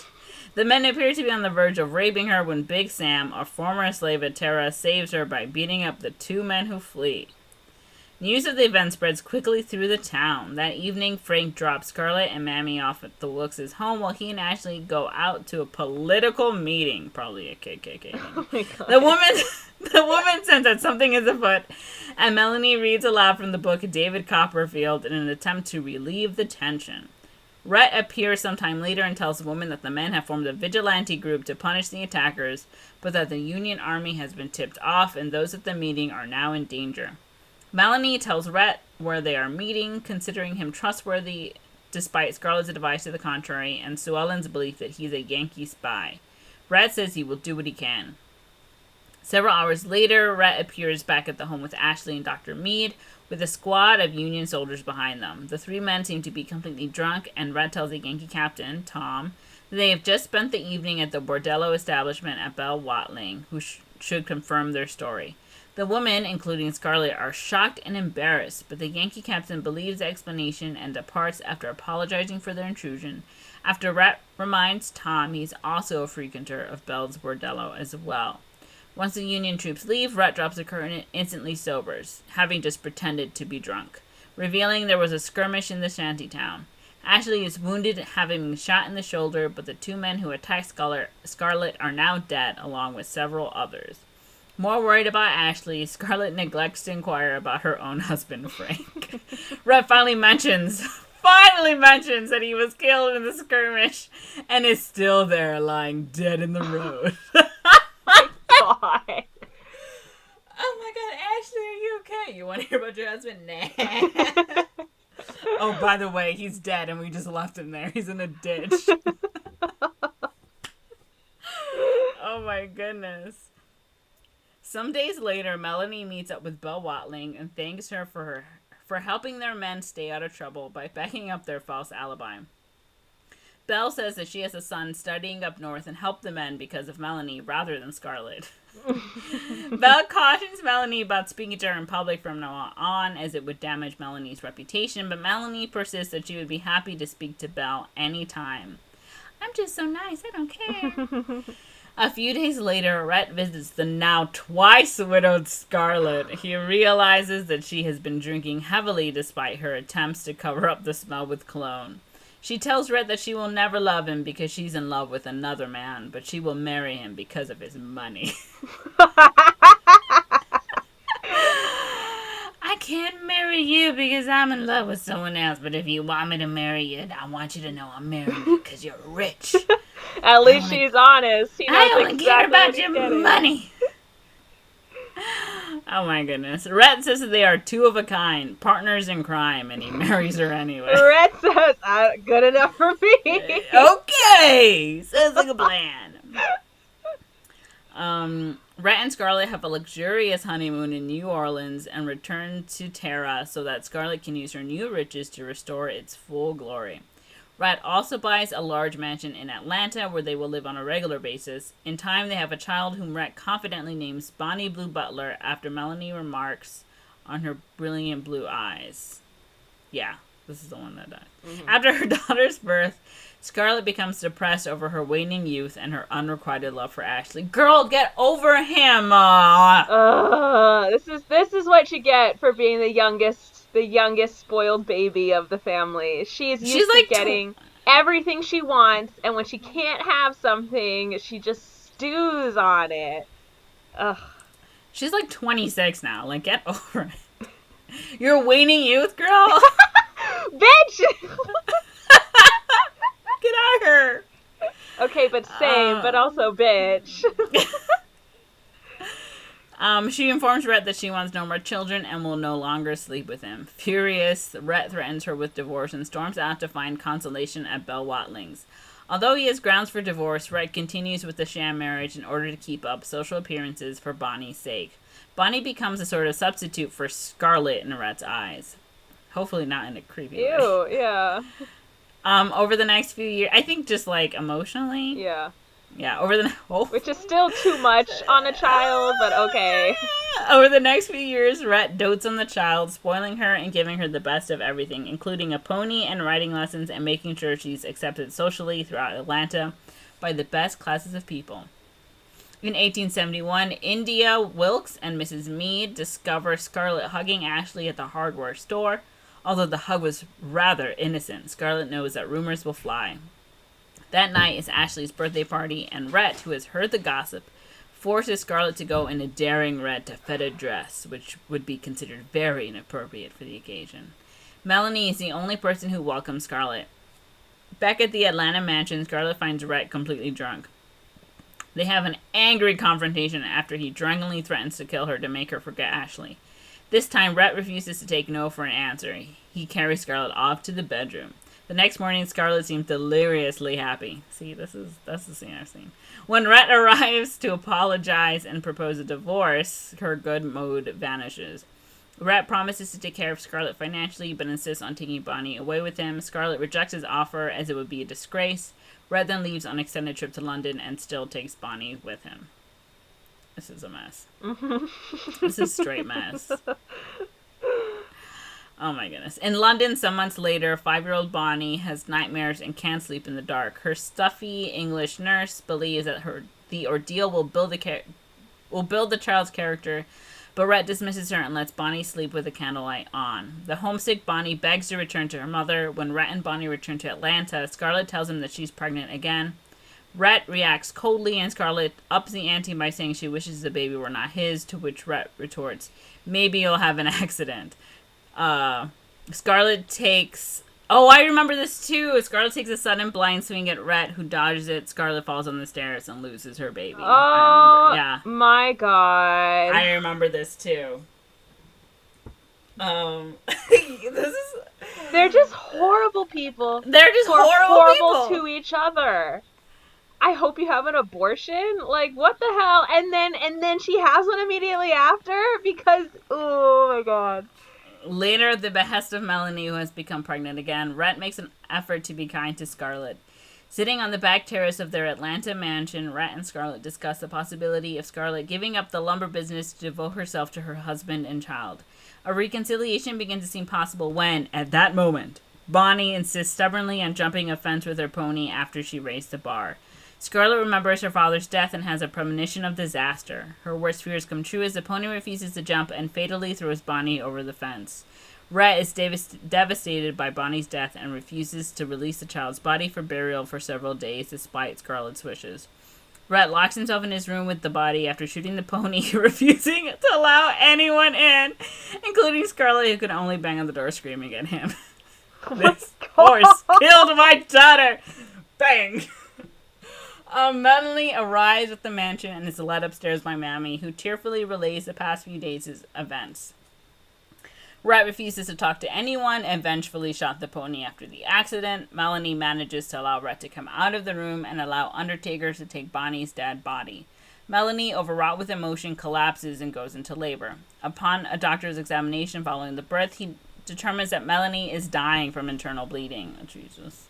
The men appear to be on the verge of raping her when Big Sam, a former slave at Tara, saves her by beating up the 2 men who flee. News of the event spreads quickly through the town. That evening, Frank drops Scarlett and Mammy off at the Wilkes' home while he and Ashley go out to a political meeting. Probably a KKK meeting. Oh my God. The woman senses that something is afoot, and Melanie reads aloud from the book David Copperfield in an attempt to relieve the tension. Rhett appears sometime later and tells the woman that the men have formed a vigilante group to punish the attackers, but that the Union Army has been tipped off and those at the meeting are now in danger. Melanie tells Rhett where they are meeting, considering him trustworthy despite Scarlett's advice to the contrary and Sue Ellen's belief that he's a Yankee spy. Rhett says he will do what he can. Several hours later, Rhett appears back at the home with Ashley and Dr. Meade, with a squad of Union soldiers behind them. The three men seem to be completely drunk, and Rhett tells the Yankee captain, Tom, that they have just spent the evening at the Bordello establishment at Belle Watling, who should confirm their story. The women, including Scarlett, are shocked and embarrassed, but the Yankee captain believes the explanation and departs after apologizing for their intrusion. After Rhett reminds Tom he's also a frequenter of Belle's Bordello as well. Once the Union troops leave, Rhett drops the curtain and instantly sobers, having just pretended to be drunk, revealing there was a skirmish in the shantytown. Ashley is wounded, having been shot in the shoulder, but the two men who attacked Scarlett are now dead, along with several others. More worried about Ashley, Scarlett neglects to inquire about her own husband, Frank. Rhett finally mentions that he was killed in the skirmish and is still there, lying dead in the road. God. Oh my God, Ashley, are you okay? You want to hear about your husband? Nah. Oh, by the way, he's dead and we just left him there. He's in a ditch. Oh my goodness. Some days later, Melanie meets up with Belle Watling and thanks her for helping their men stay out of trouble by backing up their false alibi. Belle says that she has a son studying up north and helped the men because of Melanie rather than Scarlett. Belle cautions Melanie about speaking to her in public from now on, as it would damage Melanie's reputation, but Melanie persists that she would be happy to speak to Belle anytime. I'm just so nice, I don't care. A few days later, Rhett visits the now twice widowed Scarlett. He realizes that she has been drinking heavily despite her attempts to cover up the smell with cologne. She tells Rhett that she will never love him because she's in love with another man, but she will marry him because of his money. I can't marry you because I'm in love with someone else, but if you want me to marry you, I want you to know I'm marrying you because you're rich. At least she's honest. She knows I only exactly care about your money. Oh my goodness. Rhett says that they are two of a kind, partners in crime, and he marries her anyway. Rhett says, good enough for me. Okay! Sounds like a plan. Rhett and Scarlett have a luxurious honeymoon in New Orleans and return to Terra so that Scarlett can use her new riches to restore its full glory. Rhett also buys a large mansion in Atlanta where they will live on a regular basis. In time, they have a child whom Rhett confidently names Bonnie Blue Butler after Melanie remarks on her brilliant blue eyes. Yeah, this is the one that died. Mm-hmm. After her daughter's birth, Scarlett becomes depressed over her waning youth and her unrequited love for Ashley. Girl, get over him! This is what you get for being the youngest spoiled baby of the family. She's used to getting everything she wants, and when she can't have something, she just stews on it. Ugh. She's like 26 now. Like, get over it. You're waning youth, girl? Bitch! Get out of her. Okay, but same, but also bitch. She informs Rhett that she wants no more children and will no longer sleep with him. Furious, Rhett threatens her with divorce and storms out to find consolation at Belle Watling's. Although he has grounds for divorce, Rhett continues with the sham marriage in order to keep up social appearances for Bonnie's sake. Bonnie becomes a sort of substitute for Scarlett in Rhett's eyes. Hopefully not in a creepy way. Ew, yeah. Over the next few years, I think just like emotionally. Yeah. Yeah, which is still too much on a child, but okay. Over the next few years, Rhett dotes on the child, spoiling her and giving her the best of everything, including a pony and riding lessons and making sure she's accepted socially throughout Atlanta by the best classes of people. In 1871, India Wilkes and Mrs. Meade discover Scarlett hugging Ashley at the hardware store. Although the hug was rather innocent, Scarlett knows that rumors will fly. That night is Ashley's birthday party, and Rhett, who has heard the gossip, forces Scarlett to go in a daring red taffeta dress, which would be considered very inappropriate for the occasion. Melanie is the only person who welcomes Scarlett. Back at the Atlanta mansion, Scarlett finds Rhett completely drunk. They have an angry confrontation after he drunkenly threatens to kill her to make her forget Ashley. This time, Rhett refuses to take no for an answer. He carries Scarlett off to the bedroom. The next morning, Scarlett seems deliriously happy. See, that's the scene I've seen. When Rhett arrives to apologize and propose a divorce, her good mood vanishes. Rhett promises to take care of Scarlett financially, but insists on taking Bonnie away with him. Scarlett rejects his offer as it would be a disgrace. Rhett then leaves on an extended trip to London and still takes Bonnie with him. This is a mess. This is straight mess. Oh my goodness. In London, some months later, 5-year-old Bonnie has nightmares and can't sleep in the dark. Her stuffy English nurse believes that the ordeal will build the child's character, but Rhett dismisses her and lets Bonnie sleep with the candlelight on. The homesick Bonnie begs to return to her mother. When Rhett and Bonnie return to Atlanta, Scarlett tells him that she's pregnant again. Rhett reacts coldly, and Scarlett ups the ante by saying she wishes the baby were not his, to which Rhett retorts, "Maybe you'll have an accident." Scarlett takes... Oh, I remember this too. Scarlett takes a sudden blind swing at Rhett, who dodges it. Scarlett falls on the stairs and loses her baby. Oh, my God. I remember this too. This is... They're just horrible people. They're just horrible to each other. I hope you have an abortion. Like, what the hell? And then she has one immediately after because, oh my God. Later, at the behest of Melanie, who has become pregnant again, Rhett makes an effort to be kind to Scarlett. Sitting on the back terrace of their Atlanta mansion, Rhett and Scarlett discuss the possibility of Scarlett giving up the lumber business to devote herself to her husband and child. A reconciliation begins to seem possible when, at that moment, Bonnie insists stubbornly on jumping a fence with her pony after she raised the bar. Scarlett remembers her father's death and has a premonition of disaster. Her worst fears come true as the pony refuses to jump and fatally throws Bonnie over the fence. Rhett is devastated by Bonnie's death and refuses to release the child's body for burial for several days despite Scarlett's wishes. Rhett locks himself in his room with the body after shooting the pony, refusing to allow anyone in, including Scarlett, who could only bang on the door screaming at him. This horse killed my daughter! Bang! Melanie arrives at the mansion and is led upstairs by Mammy, who tearfully relays the past few days' events. Rhett refuses to talk to anyone and vengefully shot the pony after the accident. Melanie manages to allow Rhett to come out of the room and allow undertakers to take Bonnie's dead body. Melanie, overwrought with emotion, collapses and goes into labor. Upon a doctor's examination following the birth, he determines that Melanie is dying from internal bleeding. Oh, Jesus.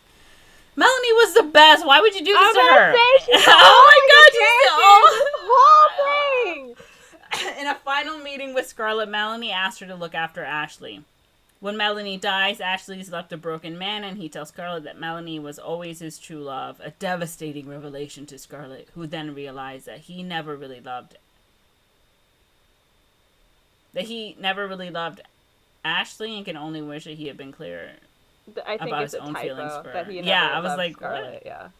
Melanie was the best. Why would you do this to her? Oh my God, she's the whole thing. In a final meeting with Scarlett, Melanie asks her to look after Ashley. When Melanie dies, Ashley is left a broken man, and he tells Scarlett that Melanie was always his true love, a devastating revelation to Scarlett, who then realized that he never really loved Ashley and can only wish that he had been clearer. I think about it's his a own typo, feelings for her. that he never I was loved like, Scarlett, what?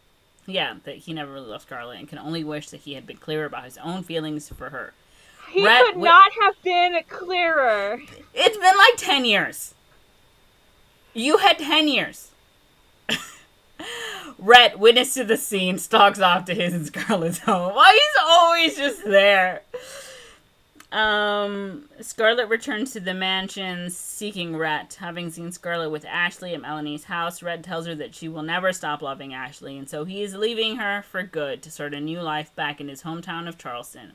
Yeah, that he never really loved Scarlett and can only wish that he had been clearer about his own feelings for her. He could not have been clearer. It's been like 10 years. You had 10 years. Rhett, witness to the scene, stalks off to his and Scarlett's home. Why he's always just there. Scarlett returns to the mansion seeking Rhett. Having seen Scarlett with Ashley at Melanie's house, Rhett tells her that she will never stop loving Ashley, and so he is leaving her for good to start a new life back in his hometown of Charleston.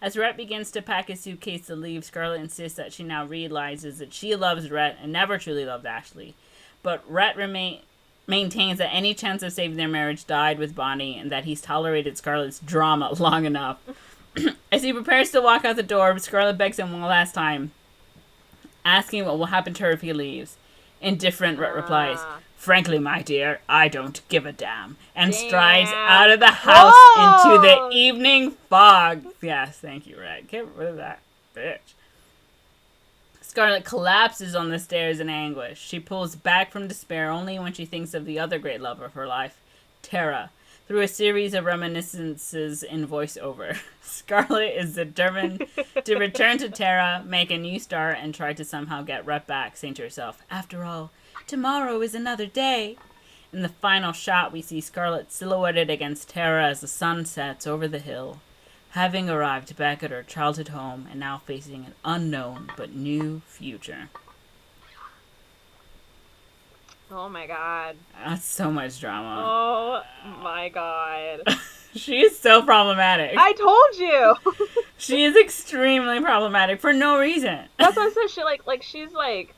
As Rhett begins to pack his suitcase to leave, Scarlett insists that she now realizes that she loves Rhett and never truly loved Ashley. But Rhett maintains that any chance of saving their marriage died with Bonnie and that he's tolerated Scarlett's drama long enough. As he prepares to walk out the door, Scarlett begs him one last time, asking what will happen to her if he leaves. Indifferent, Rhett replies, "Frankly, my dear, I don't give a damn," and strides out of the house into the evening fog. Yes, thank you, Rhett. Get rid of that bitch. Scarlett collapses on the stairs in anguish. She pulls back from despair only when she thinks of the other great love of her life, Tara. Through a series of reminiscences in voiceover, Scarlett is determined to return to Tara, make a new start, and try to somehow get Rhett back, saying to herself, "After all, tomorrow is another day." In the final shot, we see Scarlett silhouetted against Tara as the sun sets over the hill, having arrived back at her childhood home and now facing an unknown but new future. Oh my god. That's so much drama. Oh my god. She is so problematic. I told you. She is extremely problematic for no reason. That's what I said. She's like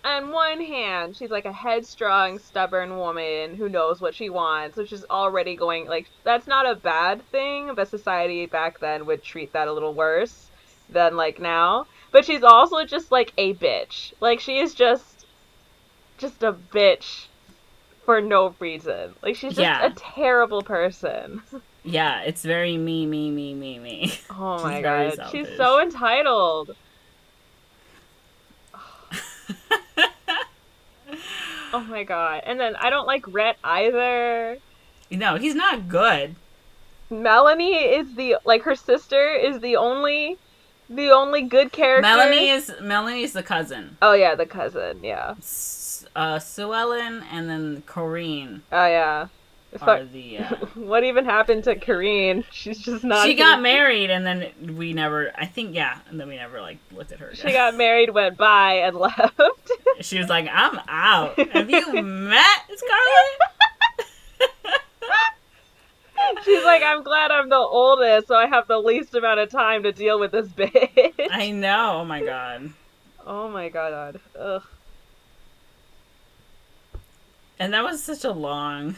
on one hand, she's like a headstrong, stubborn woman who knows what she wants, which is already going like that's not a bad thing, but society back then would treat that a little worse than like now. But she's also just like a bitch. Like she is just a bitch for no reason. Like she's just a terrible person. Yeah, it's very me. Oh my god, she's so entitled. Oh my god. And then I don't like Rhett either. No, he's not good. Melanie is her sister is the only good character. Melanie's the cousin. Oh yeah, the cousin, yeah. Sue Ellen and then Corinne. Oh yeah. What even happened to Corinne? She's just not. She got married, and then we never. And then we never like looked at her again. She got married, went by, and left. She was like, "I'm out." Have you met Scarlett? She's like, "I'm glad I'm the oldest, so I have the least amount of time to deal with this bitch." I know. Oh my god. Oh my god. Ugh. And that was such a long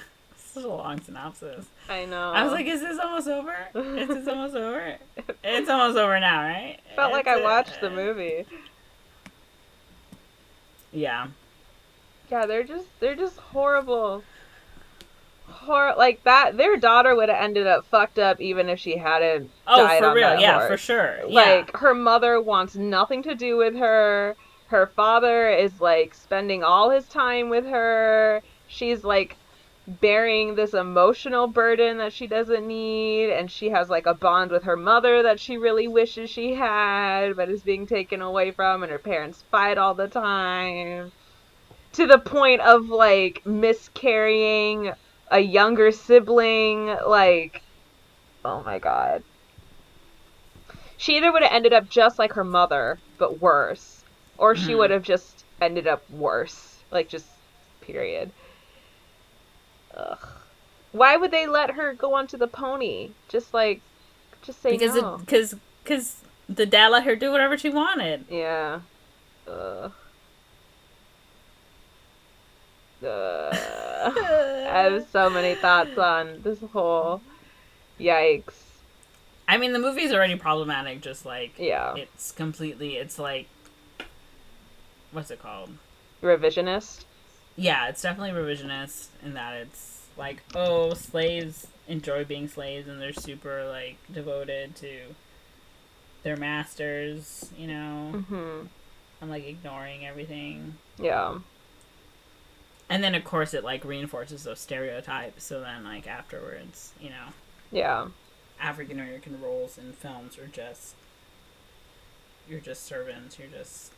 synopsis. I know. I was like, is this almost over? Is this almost over? It's almost over now, right? Felt like I watched the movie. Yeah. Yeah, they're just horrible. Like that, their daughter would have ended up fucked up even if she hadn't died on that horse. Oh, for real, yeah, for sure. Like, her mother wants nothing to do with her. Her father is, like, spending all his time with her. She's, like, bearing this emotional burden that she doesn't need, and she has like a bond with her mother that she really wishes she had but is being taken away from, and her parents fight all the time to the point of like miscarrying a younger sibling. Like, oh my god, she either would have ended up just like her mother but worse, or she would have just ended up worse, like, just period. Ugh. Why would they let her go onto the pony? Just say no. Because the dad let her do whatever she wanted. Yeah. I have so many thoughts on this whole. Yikes. I mean, the movie's already problematic. Just like, yeah, it's like, what's it called? Revisionist. Yeah, it's definitely revisionist in that it's like, oh, slaves enjoy being slaves and they're super, like, devoted to their masters, you know? Mm-hmm. And, like, ignoring everything. Yeah. And then, of course, it, like, reinforces those stereotypes, so then, like, afterwards, you know? Yeah. African-American roles in films are just... You're just servants, you're just...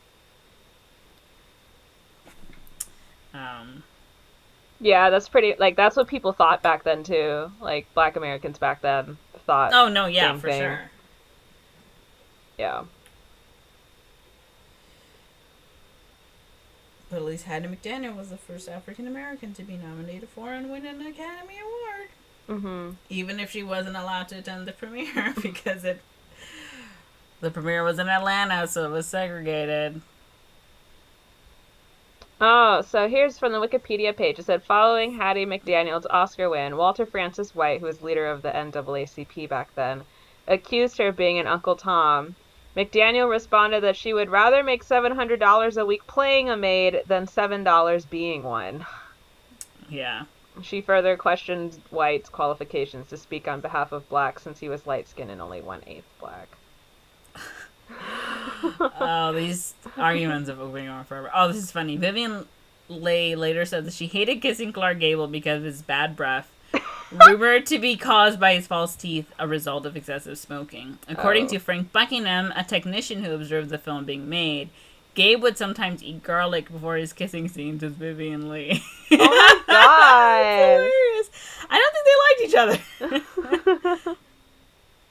Yeah, that's pretty, like, that's what people thought back then, too. Like, Black Americans back then thought. Oh, no, yeah, for sure. Yeah. But at least Hattie McDaniel was the first African American to be nominated for and win an Academy Award. Mm-hmm. Even if she wasn't allowed to attend the premiere because the premiere was in Atlanta, so it was segregated. Oh, so here's from the Wikipedia page. It said, following Hattie McDaniel's Oscar win, Walter Francis White, who was leader of the NAACP back then, accused her of being an Uncle Tom. McDaniel responded that she would rather make $700 a week playing a maid than $7 being one. Yeah. She further questioned White's qualifications to speak on behalf of blacks since he was light-skinned and only 1/8 black. Oh, these arguments have been going on forever. Oh, this is funny. Vivian Leigh later said that she hated kissing Clark Gable because of his bad breath, rumored to be caused by his false teeth, a result of excessive smoking. According to Frank Buckingham, a technician who observed the film being made, Gabe would sometimes eat garlic before his kissing scenes with Vivian Leigh. Oh my god! I don't think they liked each other.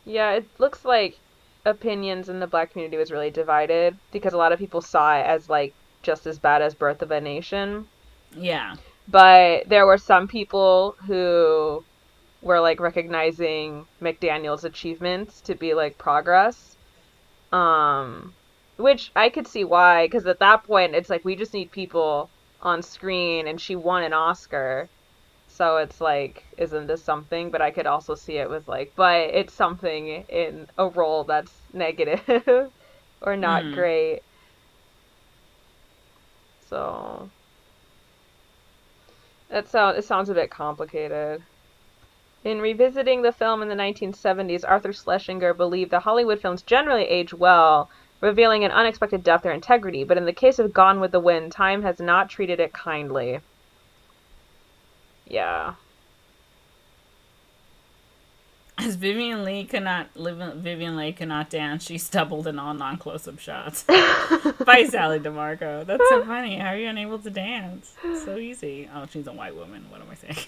Yeah, it looks like opinions in the black community was really divided because a lot of people saw it as like just as bad as Birth of a Nation. Yeah. But there were some people who were, like, recognizing McDaniel's achievements to be, like, progress. Which I could see why, because at that point, it's like, we just need people on screen, and she won an Oscar. So it's like, isn't this something? But I could also see it with, like, but it's something in a role that's negative or not great. So it sounds a bit complicated. In revisiting the film in the 1970s, Arthur Schlesinger believed that Hollywood films generally age well, revealing an unexpected depth or integrity, but in the case of Gone with the Wind, time has not treated it kindly. Yeah. As Vivian Leigh cannot dance, she stumbled in all non-close-up shots. By Sally DeMarco. That's so funny. How are you unable to dance? It's so easy. Oh, she's a white woman. What am I saying?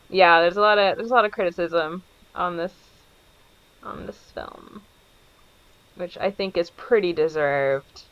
Yeah, there's a lot of criticism on this film, which I think is pretty deserved.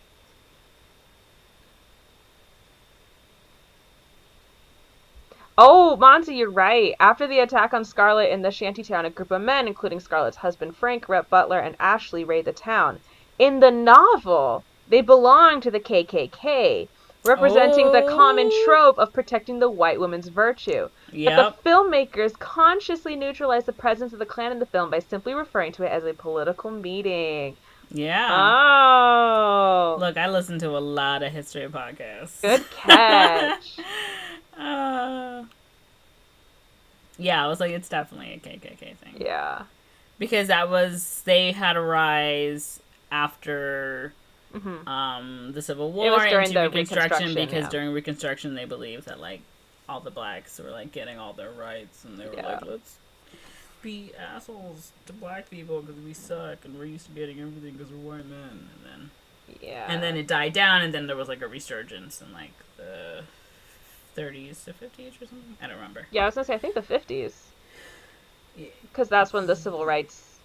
Oh, Monze, you're right. After the attack on Scarlett in the shantytown, a group of men, including Scarlett's husband Frank, Rhett Butler, and Ashley, raid the town. In the novel, they belong to the KKK, representing the common trope of protecting the white woman's virtue. Yep. But the filmmakers consciously neutralized the presence of the Klan in the film by simply referring to it as a political meeting. Yeah. Oh. Look, I listen to a lot of history podcasts. Good catch. Yeah, I was like, it's definitely a KKK thing. Yeah. Because they had a rise after the Civil War. It was during into the Reconstruction because yeah. during Reconstruction they believed that, like, all the blacks were, like, getting all their rights, and they were like, let's be assholes to black people because we suck and we're used to getting everything because we're white men. And then it died down, and then there was, like, a resurgence in, like, the 30s to 50s or something. I don't remember. Yeah, I was gonna say, I think the 50s. Because that's when the civil rights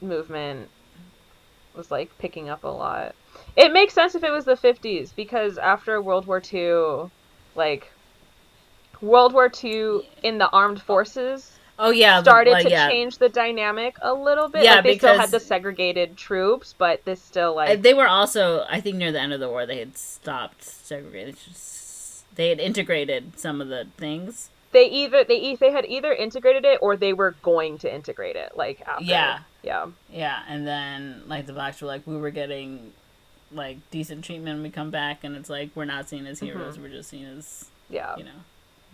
movement was, like, picking up a lot. It makes sense if it was the 50s, because after World War II, like, World War II in the armed forces started to change the dynamic a little bit. Yeah, like, they still had the segregated troops, but this still, like... They were also, I think near the end of the war, they had stopped segregating. They had integrated some of the things. They had either integrated it or they were going to integrate it, like, after. Yeah, and then, like, the blacks were like, we were getting, like, decent treatment when we come back, and it's like, we're not seen as heroes, we're just seen as, you know,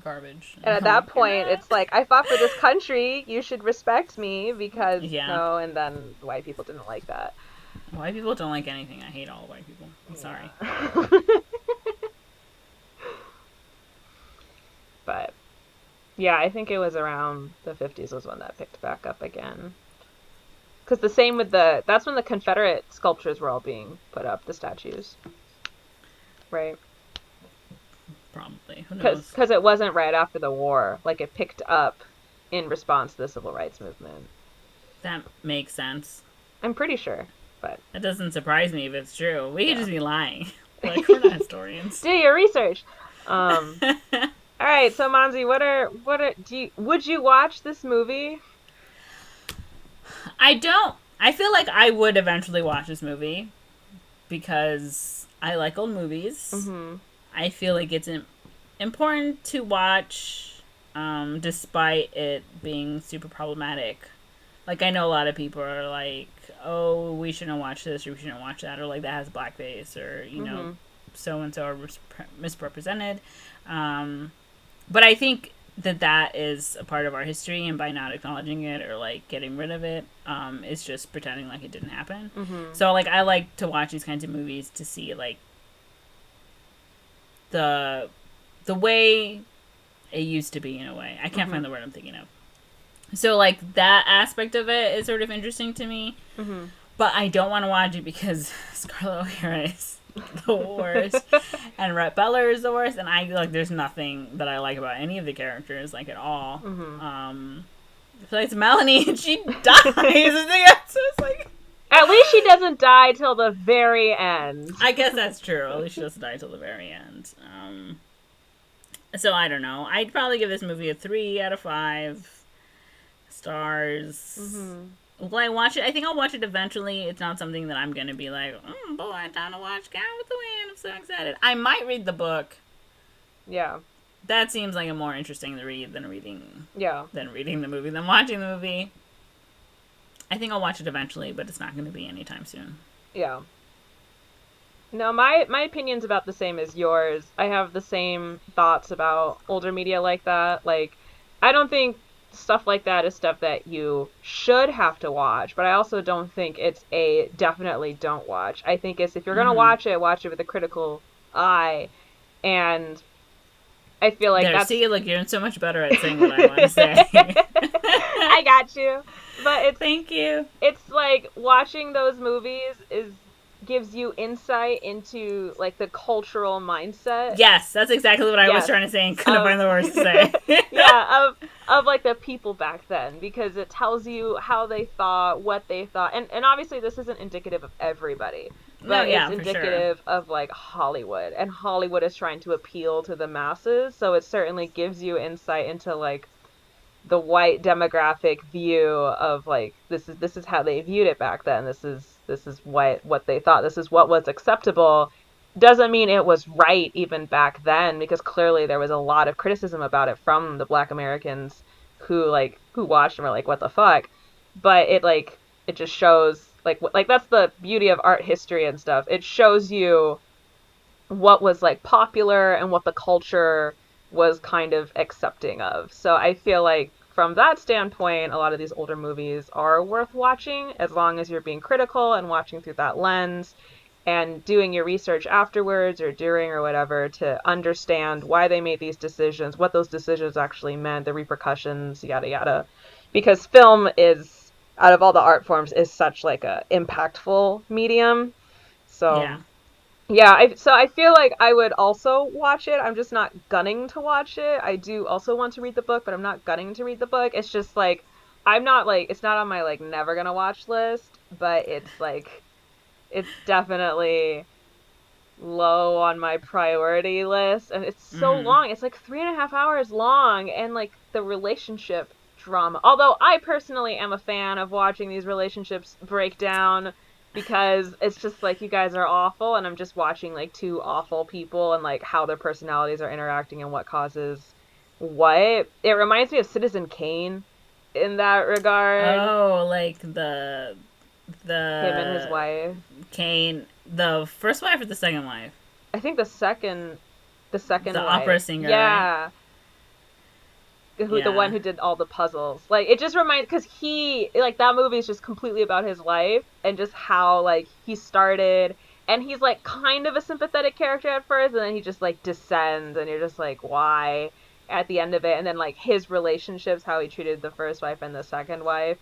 garbage. And at that point, it's like, I fought for this country, you should respect me, because, no, and then white people didn't like that. White people don't like anything. I hate all white people. I'm sorry. But, yeah, I think it was around the 50s was when that picked back up again. Because the same with that's when the Confederate sculptures were all being put up, the statues. Right? Probably. Who knows? Because it wasn't right after the war. Like, it picked up in response to the Civil Rights Movement. That makes sense. I'm pretty sure, but... That doesn't surprise me if it's true. We could just be lying. Like, we're not historians. Do your research! All right, so Monze, would you watch this movie? I don't. I feel like I would eventually watch this movie because I like old movies. Mm-hmm. I feel like it's important to watch, despite it being super problematic. Like, I know a lot of people are like, oh, we shouldn't watch this or we shouldn't watch that, or like that has blackface, or, you know, so and so are misrepresented. But I think that is a part of our history, and by not acknowledging it or, like, getting rid of it, it's just pretending like it didn't happen. Mm-hmm. So, like, I like to watch these kinds of movies to see, like, the way it used to be, in a way. I can't find the word I'm thinking of. So, like, that aspect of it is sort of interesting to me. Mm-hmm. But I don't want to watch it because Scarlett O'Hara is the worst, and Rhett Butler is the worst, and there's nothing that I like about any of the characters, like, at all. Mm-hmm. Besides Melanie, and she dies. So it's like, At least she doesn't die till the very end. I guess that's true. At least she doesn't die till the very end. So I don't know. I'd probably give this movie a 3 out of 5 stars. Will I watch it? I think I'll watch it eventually. It's not something that I'm gonna be like, boy, time to watch Gone with the Wind. I'm so excited. I might read the book. Yeah. That seems like a more interesting to read than reading the movie, than watching the movie. I think I'll watch it eventually, but it's not going to be anytime soon. Yeah. No, my opinion's about the same as yours. I have the same thoughts about older media like that. Like, I don't think stuff like that is stuff that you should have to watch, but I also don't think it's a definitely don't watch. I think it's if you're going to watch it with a critical eye. And I feel like look, you're so much better at saying what I want to say. I got you. But thank you. It's like watching those movies gives you insight into like the cultural mindset. Yes, that's exactly what I was trying to say and couldn't find the words to say. Yeah, of like the people back then, because it tells you how they thought, what they thought. And obviously this isn't indicative of everybody. But it's indicative of like Hollywood, and Hollywood is trying to appeal to the masses, so it certainly gives you insight into like the white demographic view of like this is how they viewed it back then. This is what they thought. This is what was acceptable. Doesn't mean it was right even back then, because clearly there was a lot of criticism about it from the Black Americans who watched and were like, what the fuck? But it just shows like that's the beauty of art history and stuff. It shows you what was like popular and what the culture was kind of accepting of. So I feel like from that standpoint, a lot of these older movies are worth watching as long as you're being critical and watching through that lens and doing your research afterwards or during or whatever to understand why they made these decisions, what those decisions actually meant, the repercussions, yada yada. Because film is, out of all the art forms, is such like a impactful medium. So yeah, I feel like I would also watch it. I'm just not gunning to watch it. I do also want to read the book, but I'm not gunning to read the book. It's just like I'm not like, it's not on my like never gonna watch list, but it's like it's definitely low on my priority list, and it's so long. It's like 3.5 hours long, and like the relationship drama. Although I personally am a fan of watching these relationships break down, because it's just like you guys are awful, and I'm just watching like two awful people and like how their personalities are interacting and what causes what. It reminds me of Citizen Kane in that regard. Oh, like the him and his wife. Kane, the first wife or the second wife? I think the second the wife. Opera singer. Yeah. Right? The one who did all the puzzles. Like, it just reminds, because he, like, that movie is just completely about his life and just how, like, he started, and he's, like, kind of a sympathetic character at first, and then he just, like, descends, and you're just like, why? At the end of it, and then, like, his relationships, how he treated the first wife and the second wife,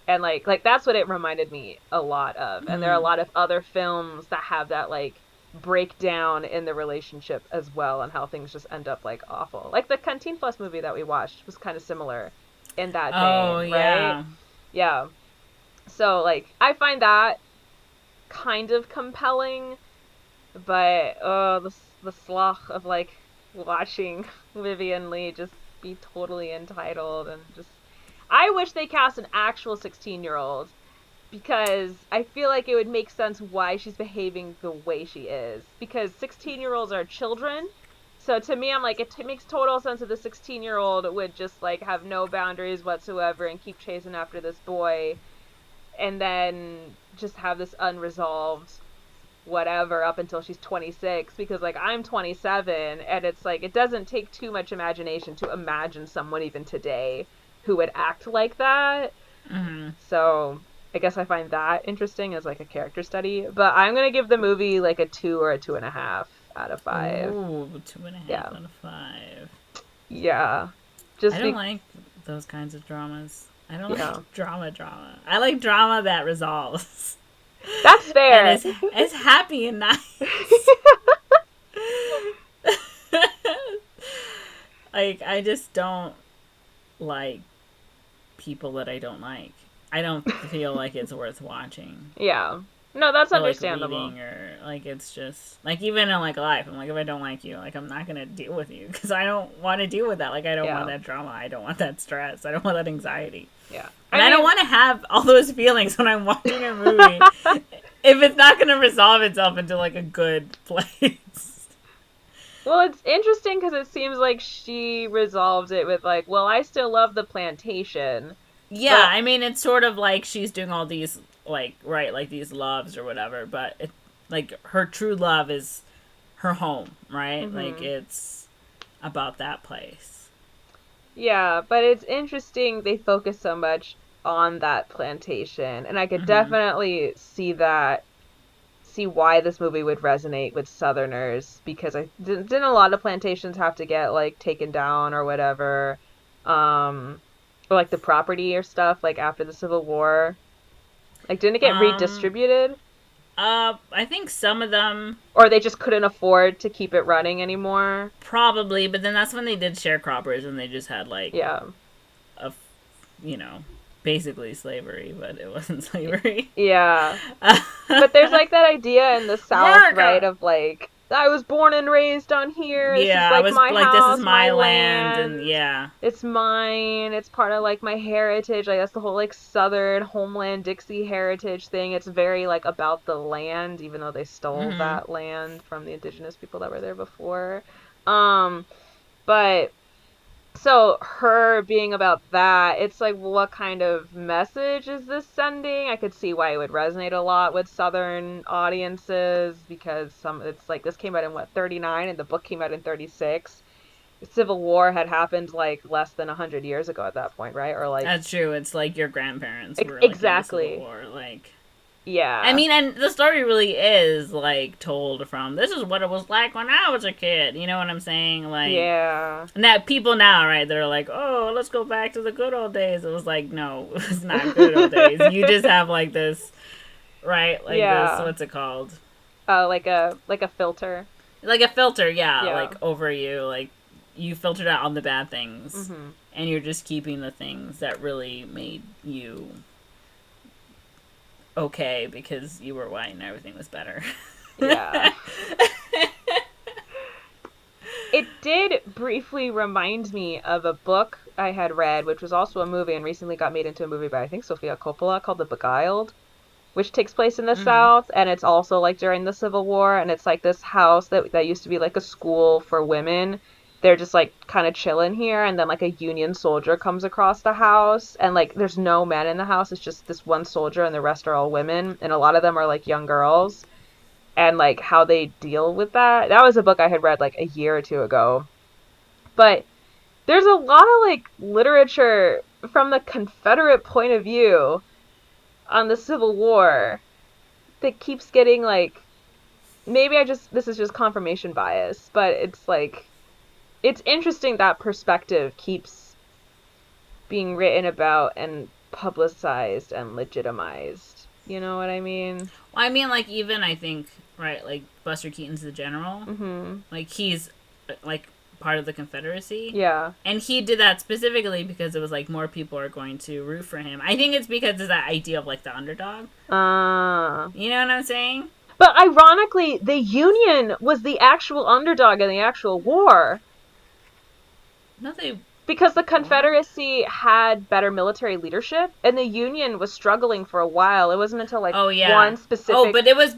and, like, that's what it reminded me a lot of, and there are a lot of other films that have that, like, breakdown in the relationship as well, and how things just end up like awful. Like the Cantinflas movie that we watched was kind of similar in that vein, right? Yeah. So like I find that kind of compelling, but the slough of like watching Vivien Leigh just be totally entitled, and just I wish they cast an actual 16-year-old, because I feel like it would make sense why she's behaving the way she is. Because 16-year-olds are children. So to me, I'm like, it makes total sense that the 16-year-old would just, like, have no boundaries whatsoever and keep chasing after this boy. And then just have this unresolved whatever up until she's 26. Because, like, I'm 27. And it's like, it doesn't take too much imagination to imagine someone even today who would act like that. So I guess I find that interesting as like a character study, but I'm gonna give the movie like a 2 or a 2.5 out of 5. Ooh, 2.5 out of 5. Yeah, I don't like those kinds of dramas. I don't like drama. I like drama that resolves. That's fair. And it's happy and nice. Like, I just don't like people that I don't like. I don't feel like it's worth watching. Yeah. No, that's understandable. Like reading or like it's just like even in like life, I'm like if I don't like you, like I'm not gonna deal with you because I don't want to deal with that. Like I don't want that drama. I don't want that stress. I don't want that anxiety. Yeah. And I don't want to have all those feelings when I'm watching a movie if it's not gonna resolve itself into like a good place. Well, it's interesting because it seems like she resolved it with like, well, I still love the plantation. Yeah, but... I mean, it's sort of like she's doing all these like like these loves or whatever, but it, like her true love is her home, right? Mm-hmm. Like it's about that place. Yeah, but it's interesting they focus so much on that plantation, and I could definitely see why this movie would resonate with Southerners, because didn't a lot of plantations have to get like taken down or whatever, or like the property or stuff like after the Civil War, like didn't it get redistributed? I think some of them, or they just couldn't afford to keep it running anymore. Probably, but then that's when they did sharecroppers and they just had like basically slavery, but it wasn't slavery. Yeah. But there's like that idea in the South, right, of like, I was born and raised on here. This is like my house, this is my land, and it's mine. It's part of like my heritage. Like that's the whole like Southern homeland Dixie heritage thing. It's very like about the land, even though they stole that land from the indigenous people that were there before. But so her being about that, it's like, what kind of message is this sending? I could see why it would resonate a lot with Southern audiences, because it's like this came out in 39 and the book came out in 36. The Civil War had happened like less than 100 years ago at that point, right? Or like that's true. It's like your grandparents were exactly like in the Civil War, like. Yeah. I mean, and the story really is, like, told from, this is what it was like when I was a kid. You know what I'm saying? Like, yeah. And that people now, right, they're like, oh, let's go back to the good old days. It was like, no, it's not good old days. You just have, like, this, right? Like this, what's it called? Like a filter. Like a filter, yeah. Like, over you. Like, you filtered out all the bad things. And you're just keeping the things that really made you okay because you were white and everything was better. Yeah. It did briefly remind me of a book I had read, which was also a movie and recently got made into a movie by, I think, Sofia Coppola, called The Beguiled, which takes place in the South, and it's also like during the Civil War, and it's like this house that used to be like a school for women. They're just like kind of chilling here, and then like a Union soldier comes across the house, and like there's no men in the house. It's just this one soldier, and the rest are all women, and a lot of them are like young girls, and like how they deal with that. That was a book I had read like a year or two ago. But there's a lot of like literature from the Confederate point of view on the Civil War that keeps getting like, maybe this is just confirmation bias, but it's like, it's interesting that perspective keeps being written about and publicized and legitimized. You know what I mean? Well, I mean, like, even I think, right, like, Buster Keaton's the general. Like, he's, like, part of the Confederacy. Yeah. And he did that specifically because it was, like, more people are going to root for him. I think it's because of that idea of, like, the underdog. You know what I'm saying? But ironically, the Union was the actual underdog in the actual war. No, because the Confederacy had better military leadership, and the Union was struggling for a while. It wasn't until like one specific. Oh, but it was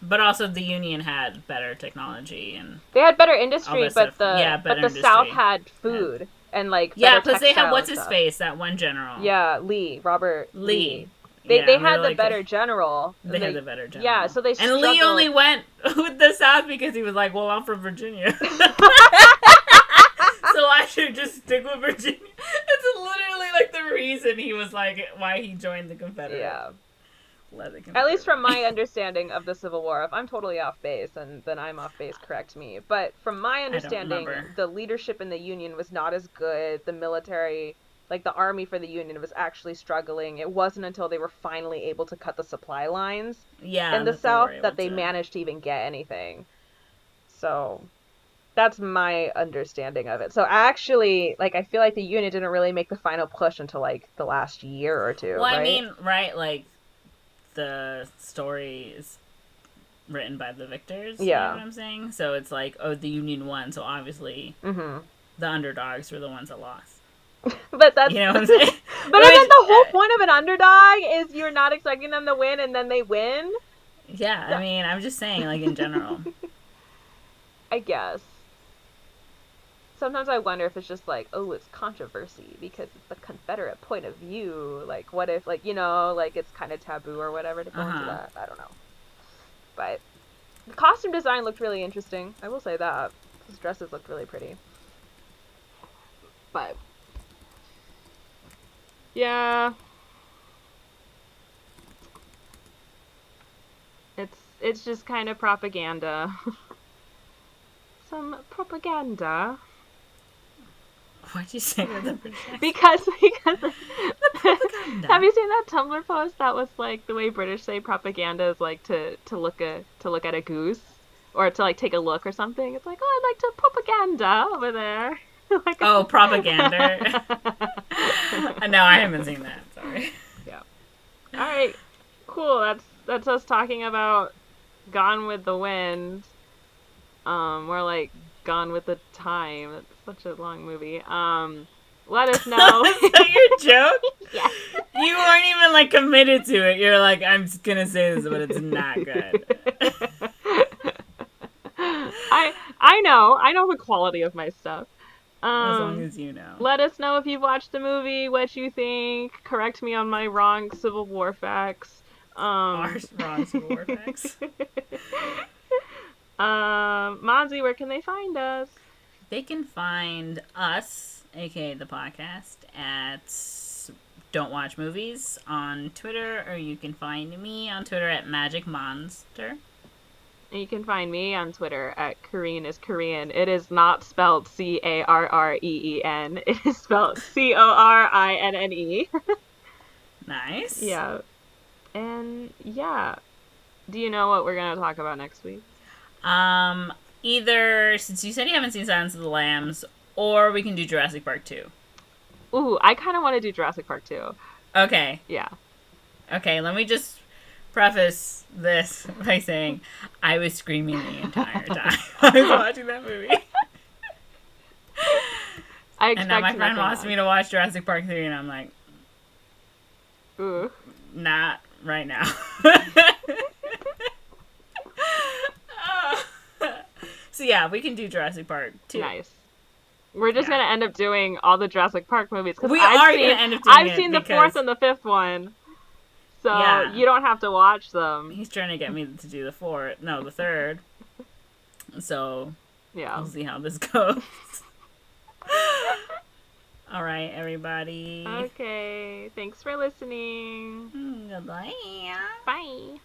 but also the Union had better technology and they had better industry, but the South had food and like plus they had what's his face, that one general. Yeah, Robert Lee. They had the better general. They had the better general. Yeah, so they struggled. And Lee only went with the South because he was like, well, I'm from Virginia. So I should just stick with Virginia. It's literally like the reason he was like, why he joined the Confederate. Yeah. At least from my understanding of the Civil War. If I'm totally off base, and then I'm off base, correct me. But from my understanding, the leadership in the Union was not as good. The military, like the army for the Union, was actually struggling. It wasn't until they were finally able to cut the supply lines in the South that they managed to even get anything. So That's my understanding of it. So actually, like, I feel like the unit didn't really make the final push until like the last year or two, Well, right? I mean, right, like the story is written by the victors. Yeah. You know what I'm saying? So it's like, oh, the Union won, so obviously the underdogs were the ones that lost. But that's, you know what I'm saying? But I mean, the whole point of an underdog is you're not expecting them to win, and then they win. Yeah, I mean, I'm just saying, like, in general. I guess. Sometimes I wonder if it's just like, oh, it's controversy because it's the Confederate point of view. Like, what if, like, you know, like, it's kind of taboo or whatever to go into that. I don't know. But the costume design looked really interesting. I will say that. Those dresses looked really pretty. But yeah, it's just kind of propaganda. Some propaganda. Why'd you say with the British accent? Because the propaganda. Have you seen that Tumblr post that was like the way British say propaganda is like to look at a goose or to like take a look or something? It's like, oh, I'd like to propaganda over there. Like, oh, propaganda. No, I haven't seen that. Sorry. Yeah. All right. Cool. That's us talking about Gone with the Wind. More like Gone with the Time. That's such a long movie. Let us know. Is that your joke? Yeah. You weren't even like committed to it. You're like, I'm just gonna say this, but it's not good. I know the quality of my stuff. As long as you know. Let us know if you've watched the movie, what you think. Correct me on my wrong Civil War facts. Our wrong Civil War facts. Monze, where can they find us? They can find us, aka the podcast, at Don't Watch Movies on Twitter, or you can find me on Twitter at Magic Monster. And you can find me on Twitter at Corinne is Korean. It is not spelled Carreen. It is spelled Corinne. Nice. Yeah. And yeah. Do you know what we're going to talk about next week? Either, since you said you haven't seen Silence of the Lambs, or we can do Jurassic Park 2. Ooh, I kind of want to do Jurassic Park 2. Okay. Yeah. Okay, let me just preface this by saying I was screaming the entire time I was watching that movie. And now my friend wants me to watch Jurassic Park 3, and I'm like, ooh, not right now. So yeah, we can do Jurassic Park 2. Nice. We're just gonna end up doing all the Jurassic Park movies. We are gonna end up doing I've seen the fourth and the fifth one. So you don't have to watch them. He's trying to get me to do the third. So yeah, we'll see how this goes. All right, everybody. Okay, thanks for listening. Goodbye. Bye.